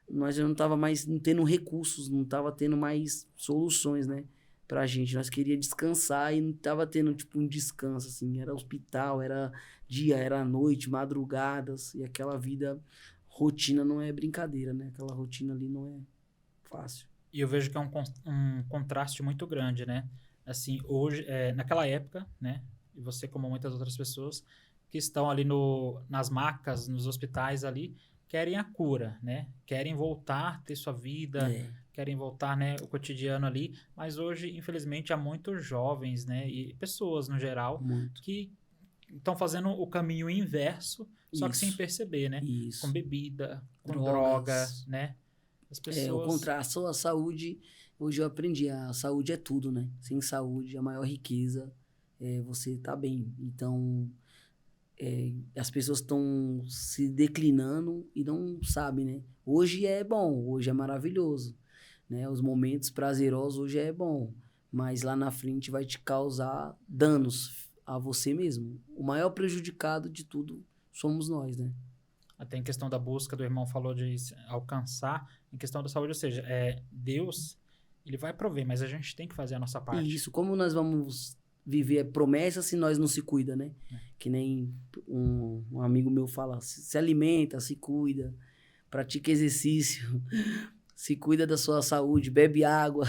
Nós já não tava mais tendo recursos, não tava tendo mais soluções, né? Pra gente. Nós queríamos descansar e não tava tendo, tipo, um descanso, assim. Era hospital, era dia, era noite, madrugadas. E aquela vida, rotina não é brincadeira, né? Aquela rotina ali não é fácil. E eu vejo que é um contraste muito grande, né? Assim, hoje, naquela época, né? E você, como muitas outras pessoas, que estão ali nas macas, nos hospitais ali, querem a cura, né? Querem voltar a ter sua vida, querem voltar, né, o cotidiano ali. Mas hoje, infelizmente, há muitos jovens, né? E pessoas, no geral, que estão fazendo o caminho inverso, só que sem perceber, né? Isso. Com bebida, com droga, né? As pessoas... o contraste, a saúde, hoje eu aprendi, a saúde é tudo, né? Sem saúde, a maior riqueza é você tá bem. Então, as pessoas estão se declinando e não sabem, né? Hoje é bom, hoje é maravilhoso, né? Os momentos prazerosos hoje é bom, mas lá na frente vai te causar danos a você mesmo. O maior prejudicado de tudo somos nós, né? Até em questão da busca, do irmão falou de alcançar, em questão da saúde, ou seja, Deus, ele vai prover, mas a gente tem que fazer a nossa parte. Isso, como nós vamos viver promessa se nós não se cuida, né? Que nem um amigo meu fala, se alimenta, se cuida, pratica exercício, se cuida da sua saúde, bebe água.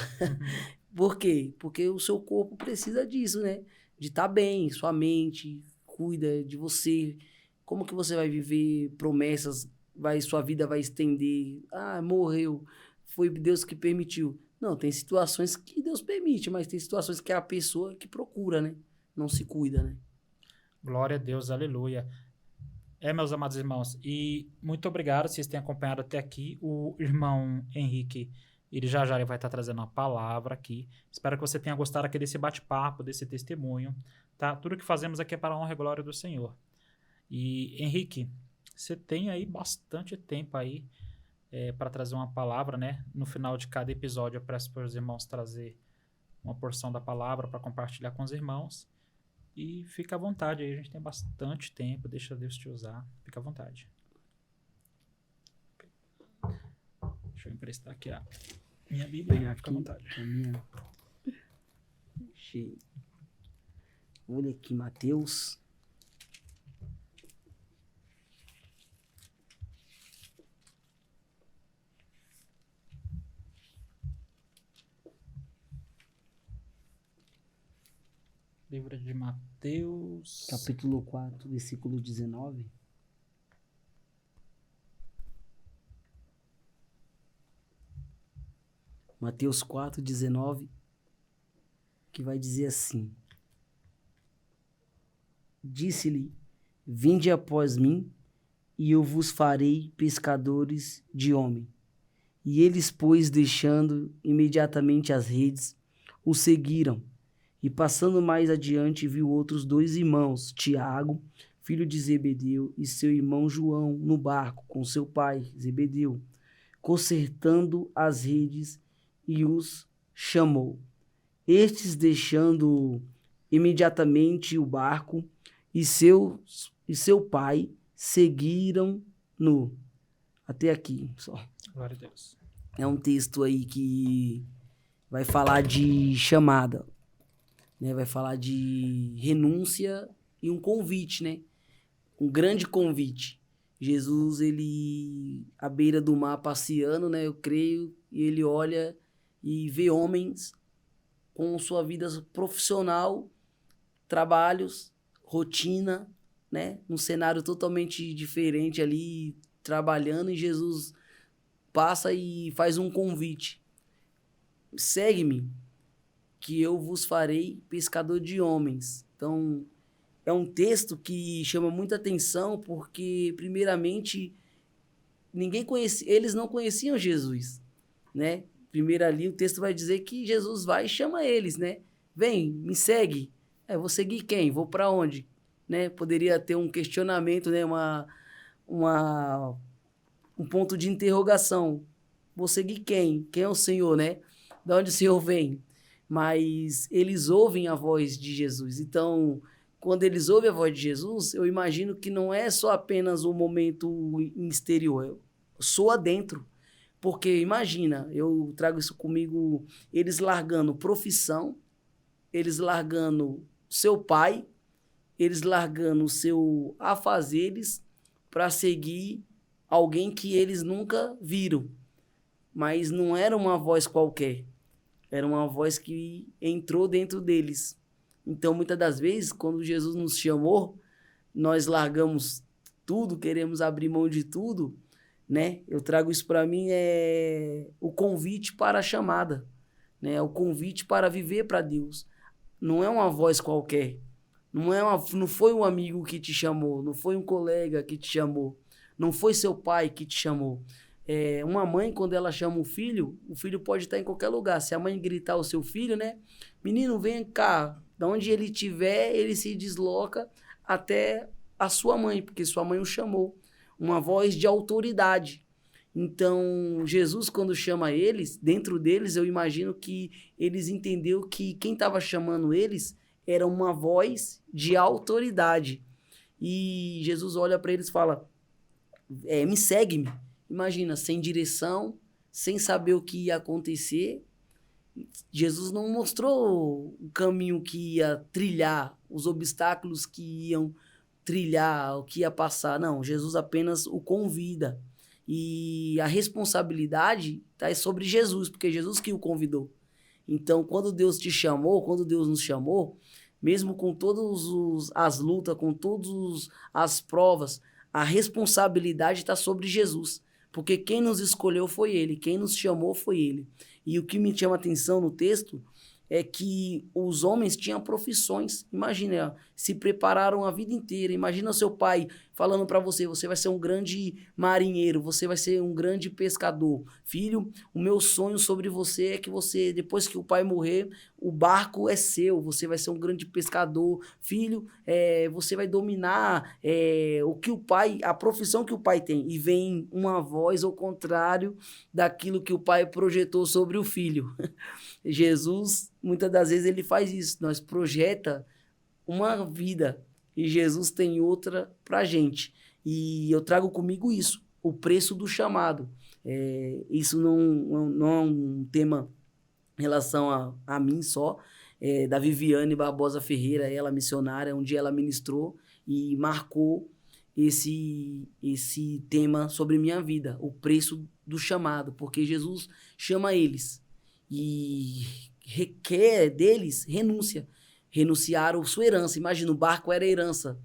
Por quê? Porque o seu corpo precisa disso, né? De estar bem, sua mente cuida de você. Como que você vai viver promessas, sua vida vai estender? Ah, morreu, foi Deus que permitiu. Não, tem situações que Deus permite, mas tem situações que é a pessoa que procura, né? Não se cuida, né? Glória a Deus, aleluia. Meus amados irmãos, e muito obrigado, vocês têm acompanhado até aqui. O irmão Henrique, ele já vai estar trazendo uma palavra aqui. Espero que você tenha gostado aqui desse bate-papo, desse testemunho, tá? Tudo que fazemos aqui é para a honra e glória do Senhor. E, Henrique, você tem aí bastante tempo aí para trazer uma palavra, né? No final de cada episódio eu peço para os irmãos trazer uma porção da palavra para compartilhar com os irmãos. E fica à vontade aí, a gente tem bastante tempo, deixa Deus te usar. Fica à vontade. Deixa eu emprestar aqui a minha Bíblia. Fica à Aqui, vontade. a minha... Olha aqui, Mateus. Livro de Mateus. Capítulo 4, versículo 19. Mateus 4, 19, que vai dizer assim: Disse-lhe, vinde após mim, e eu vos farei pescadores de homem. E eles, pois, deixando imediatamente as redes, o seguiram. E passando mais adiante, viu outros 2 irmãos, Tiago, filho de Zebedeu, e seu irmão João, no barco, com seu pai, Zebedeu, consertando as redes, e os chamou. Estes, deixando imediatamente o barco e seu pai, seguiram-no. Até aqui, só. Glória a Deus. É um texto aí que vai falar de chamada, né? Vai falar de renúncia e um convite, né? Um grande convite. Jesus, ele à beira do mar passeando, né? Eu creio, e ele olha e vê homens com sua vida profissional, trabalhos, rotina, né? Num cenário totalmente diferente ali, trabalhando, e Jesus passa e faz um convite. Segue-me, que eu vos farei pescador de homens. Então, é um texto que chama muita atenção, porque, primeiramente, eles não conheciam Jesus, né? Primeiro ali, o texto vai dizer que Jesus vai e chama eles, né? Vem, me segue. Vou seguir quem? Vou para onde? Né? Poderia ter um questionamento, né? Um ponto de interrogação. Vou seguir quem? Quem é o Senhor, né? De onde o Senhor vem? Mas eles ouvem a voz de Jesus. Então, quando eles ouvem a voz de Jesus, eu imagino que não é só apenas um momento exterior, soa dentro. Porque imagina, eu trago isso comigo, eles largando profissão, eles largando seu pai, eles largando o seu afazeres para seguir alguém que eles nunca viram. Mas não era uma voz qualquer, era uma voz que entrou dentro deles. Então, muitas das vezes, quando Jesus nos chamou, nós largamos tudo, queremos abrir mão de tudo, né? Eu trago isso para mim, o convite para a chamada, né? O convite para viver para Deus. Não é uma voz qualquer, não foi um amigo que te chamou, não foi um colega que te chamou, não foi seu pai que te chamou. Uma mãe, quando ela chama o filho pode estar em qualquer lugar. Se a mãe gritar o seu filho, né? Menino, vem cá. Da onde ele estiver, ele se desloca até a sua mãe, porque sua mãe o chamou. Uma voz de autoridade. Então, Jesus, quando chama eles, dentro deles, eu imagino que eles entenderam que quem estava chamando eles era uma voz de autoridade. E Jesus olha para eles e fala, me segue-me. Imagina, sem direção, sem saber o que ia acontecer. Jesus não mostrou o caminho que ia trilhar, os obstáculos que iam trilhar, o que ia passar. Não, Jesus apenas o convida. E a responsabilidade está sobre Jesus, porque Jesus que o convidou. Então, quando Deus te chamou, quando Deus nos chamou, mesmo com todas as lutas, com todas as provas, a responsabilidade está sobre Jesus. Porque quem nos escolheu foi Ele, quem nos chamou foi Ele. E o que me chama a atenção no texto é que os homens tinham profissões. Imagina, se prepararam a vida inteira. Imagina seu pai falando para você, você vai ser um grande marinheiro, você vai ser um grande pescador. Filho, o meu sonho sobre você é que você, depois que o pai morrer, o barco é seu, você vai ser um grande pescador. Filho, você vai dominar a profissão que o pai tem. E vem uma voz ao contrário daquilo que o pai projetou sobre o filho. Jesus, muitas das vezes, ele faz isso. Nós projeta uma vida e Jesus tem outra pra gente. E eu trago comigo isso. o preço do chamado. Isso não é um tema em relação a mim só, da Viviane Barbosa Ferreira, ela missionária, um dia ela ministrou e marcou esse tema sobre minha vida, o preço do chamado, porque Jesus chama eles e requer deles renúncia. Renunciaram sua herança. Imagina, o barco era herança,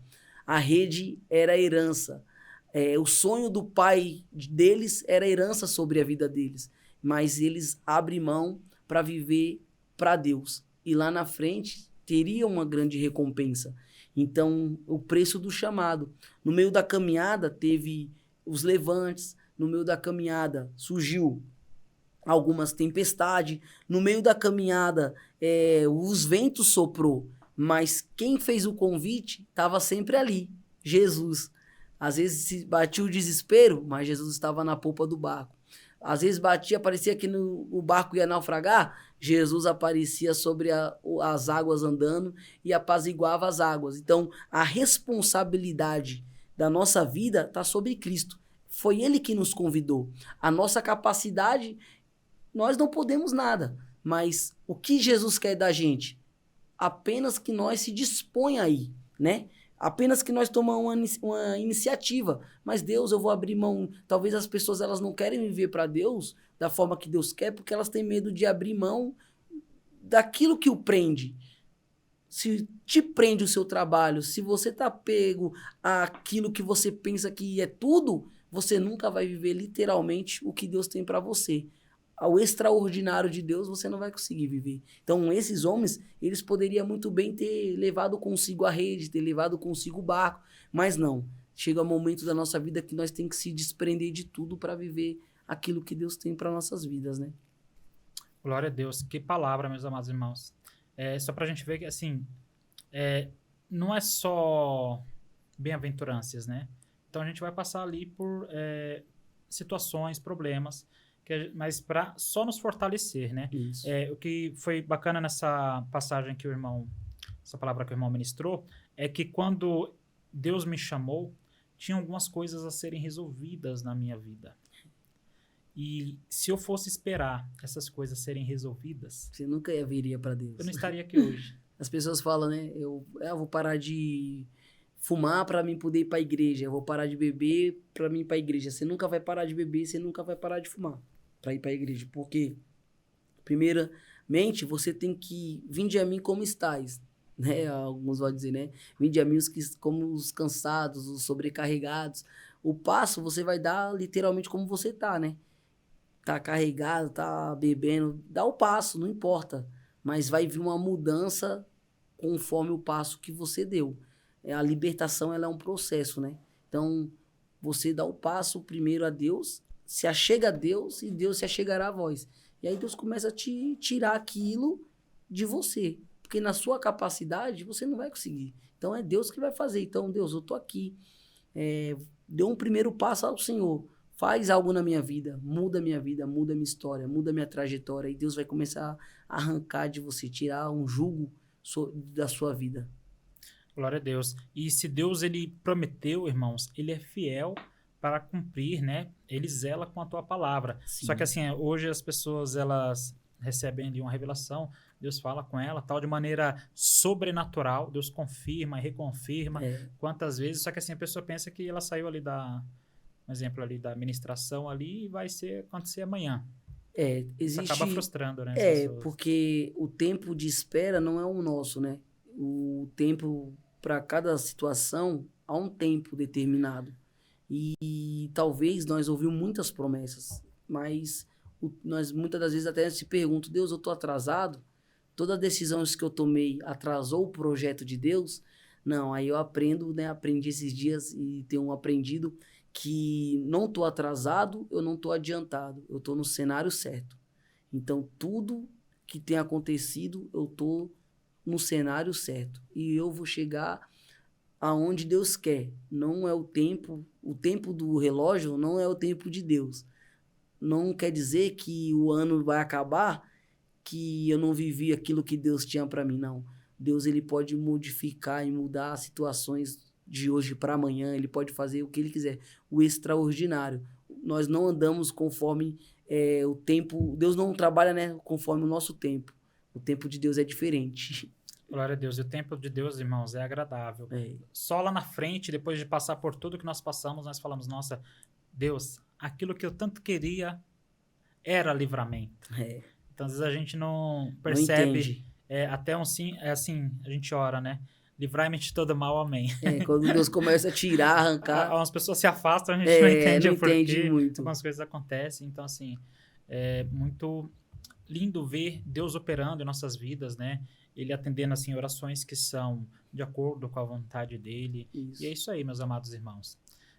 a rede era herança, o sonho do pai deles era herança sobre a vida deles, mas eles abrem mão para viver para Deus. E lá na frente teria uma grande recompensa. Então, o preço do chamado. No meio da caminhada, teve os levantes. No meio da caminhada, surgiu algumas tempestades. No meio da caminhada, os ventos soprou. Mas quem fez o convite estava sempre ali, Jesus. Às vezes batia o desespero, mas Jesus estava na polpa do barco. Às vezes batia, parecia que o barco ia naufragar, Jesus aparecia sobre as águas andando e apaziguava as águas. Então, a responsabilidade da nossa vida está sobre Cristo. Foi Ele que nos convidou. A nossa capacidade, nós não podemos nada. Mas o que Jesus quer da gente? Apenas que nós se disponha aí, né? Apenas que nós tomamos uma iniciativa. Mas Deus, eu vou abrir mão. Talvez as pessoas elas não querem viver para Deus da forma que Deus quer, porque elas têm medo de abrir mão daquilo que o prende. Se te prende o seu trabalho, se você está pego àquilo que você pensa que é tudo, você nunca vai viver literalmente o que Deus tem para você. Ao extraordinário de Deus, você não vai conseguir viver. Então, esses homens, eles poderiam muito bem ter levado consigo a rede, ter levado consigo o barco, mas não. Chega um momento da nossa vida que nós temos que se desprender de tudo para viver aquilo que Deus tem para nossas vidas, né? Glória a Deus. Que palavra, meus amados irmãos. Só para a gente ver que, assim, não é só bem-aventuranças, né? Então, a gente vai passar ali por situações, problemas, mas para só nos fortalecer, né? O que foi bacana nessa passagem que essa palavra que o irmão ministrou, é que quando Deus me chamou, tinha algumas coisas a serem resolvidas na minha vida. E se eu fosse esperar essas coisas serem resolvidas... Você nunca viria para Deus. Eu não estaria aqui hoje. As pessoas falam, né? Eu vou parar de fumar para mim poder ir para a igreja. Eu vou parar de beber para mim ir para a igreja. Você nunca vai parar de beber, você nunca vai parar de fumar para ir para a igreja. Porque, primeiramente, você tem que vinde a mim como estáis. Né? Alguns vão dizer, né? Vinde a mim como os cansados, os sobrecarregados. O passo você vai dar literalmente como você tá, né? Tá carregado, tá bebendo, dá o passo, não importa. Mas vai vir uma mudança conforme o passo que você deu. A libertação, ela é um processo, né? Então, você dá o passo primeiro a Deus, se achega a Deus e Deus se achegará a vós. E aí Deus começa a te tirar aquilo de você. Porque na sua capacidade, você não vai conseguir. Então, é Deus que vai fazer. Então, Deus, eu tô aqui. Deu um primeiro passo ao Senhor. Faz algo na minha vida, muda minha história, muda minha trajetória. E Deus vai começar a arrancar de você, tirar um jugo da sua vida. Glória a Deus. E se Deus, ele prometeu, irmãos, ele é fiel para cumprir, né? Ele zela com a tua palavra. Sim. Só que assim, hoje as pessoas, elas recebem ali uma revelação, Deus fala com ela, tal, de maneira sobrenatural, Deus confirma e reconfirma quantas vezes, só que assim, a pessoa pensa que ela saiu ali um exemplo ali da ministração ali e vai acontecer amanhã. Isso acaba frustrando, né? Porque o tempo de espera não é o nosso, né? O tempo para cada situação há um tempo determinado. E talvez nós ouvimos muitas promessas, mas nós muitas das vezes até se perguntam, Deus, eu estou atrasado? Toda a decisão que eu tomei atrasou o projeto de Deus? Não, aí eu aprendo, né? Aprendi esses dias e tenho aprendido que não estou atrasado, eu não estou adiantado, eu estou no cenário certo. Então, tudo que tem acontecido, eu estou no cenário certo. E eu vou chegar aonde Deus quer. Não é o tempo do relógio não é o tempo de Deus. Não quer dizer que o ano vai acabar, que eu não vivi aquilo que Deus tinha para mim, não. Deus, ele pode modificar e mudar situações de hoje para amanhã, ele pode fazer o que ele quiser, o extraordinário. Nós não andamos conforme o tempo, Deus não trabalha, né, conforme o nosso tempo. O tempo de Deus é diferente. Glória a Deus. E o tempo de Deus, irmãos, é agradável. Só lá na frente, depois de passar por tudo que nós passamos, nós falamos, nossa, Deus, aquilo que eu tanto queria era livramento. Então, às vezes a gente não percebe, até assim, a gente ora, né? Livrai-me de todo mal, amém. Quando Deus começa a tirar, arrancar... Algumas pessoas se afastam, a gente não entende o porquê. Muito. Algumas coisas acontecem. Então, assim, é muito lindo ver Deus operando em nossas vidas, né? Ele atendendo, assim, orações que são de acordo com a vontade dele. Isso. E é isso aí, meus amados irmãos.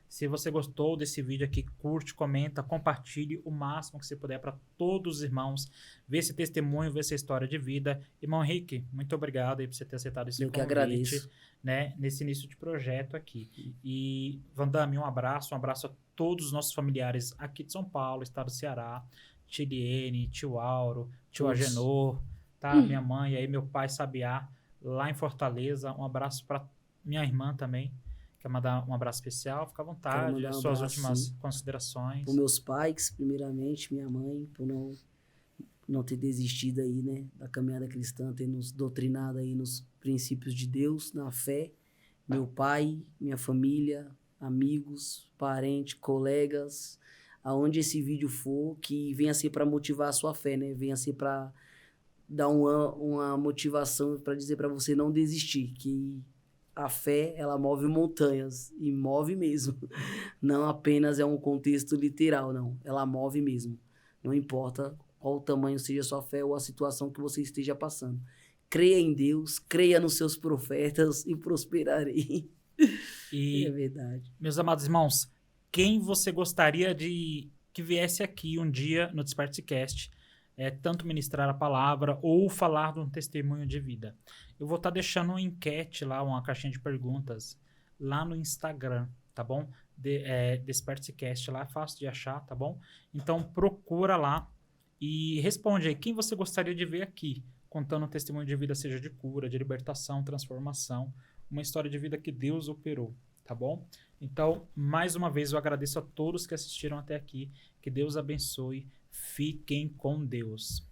Se você gostou desse vídeo aqui, curte, comenta, compartilhe o máximo que você puder para todos os irmãos ver esse testemunho, ver essa história de vida. Irmão Henrique, muito obrigado aí por você ter aceitado esse convite. Eu que agradeço. Né, nesse início de projeto aqui. E, Vandame, um abraço a todos os nossos familiares aqui de São Paulo, estado do Ceará, Tiliene, tio Auro, tio Agenor, tá? Minha mãe e aí meu pai Sabiá, lá em Fortaleza. Um abraço para minha irmã também. Quer mandar um abraço especial? Fica à vontade. Suas últimas considerações. Para meus pais, primeiramente, minha mãe, por não ter desistido aí, né, da caminhada cristã, ter nos doutrinado aí nos princípios de Deus, na fé. Meu pai, minha família, amigos, parentes, colegas, aonde esse vídeo for, que venha ser para motivar a sua fé, né? Venha ser para dar uma motivação para dizer para você não desistir, que a fé, ela move montanhas, e move mesmo. Não apenas é um contexto literal, não. Ela move mesmo. Não importa qual o tamanho seja a sua fé ou a situação que você esteja passando. Creia em Deus, creia nos seus profetas e prosperarei. E, é verdade. Meus amados irmãos, quem você gostaria de que viesse aqui um dia no Desperte-Cast, tanto ministrar a palavra ou falar de um testemunho de vida? Eu vou estar deixando uma enquete lá, uma caixinha de perguntas lá no Instagram, tá bom? Desperte-Cast lá, é fácil de achar, tá bom? Então procura lá e responde aí quem você gostaria de ver aqui, contando um testemunho de vida, seja de cura, de libertação, transformação, uma história de vida que Deus operou, tá bom? Então, mais uma vez, eu agradeço a todos que assistiram até aqui, que Deus abençoe, fiquem com Deus.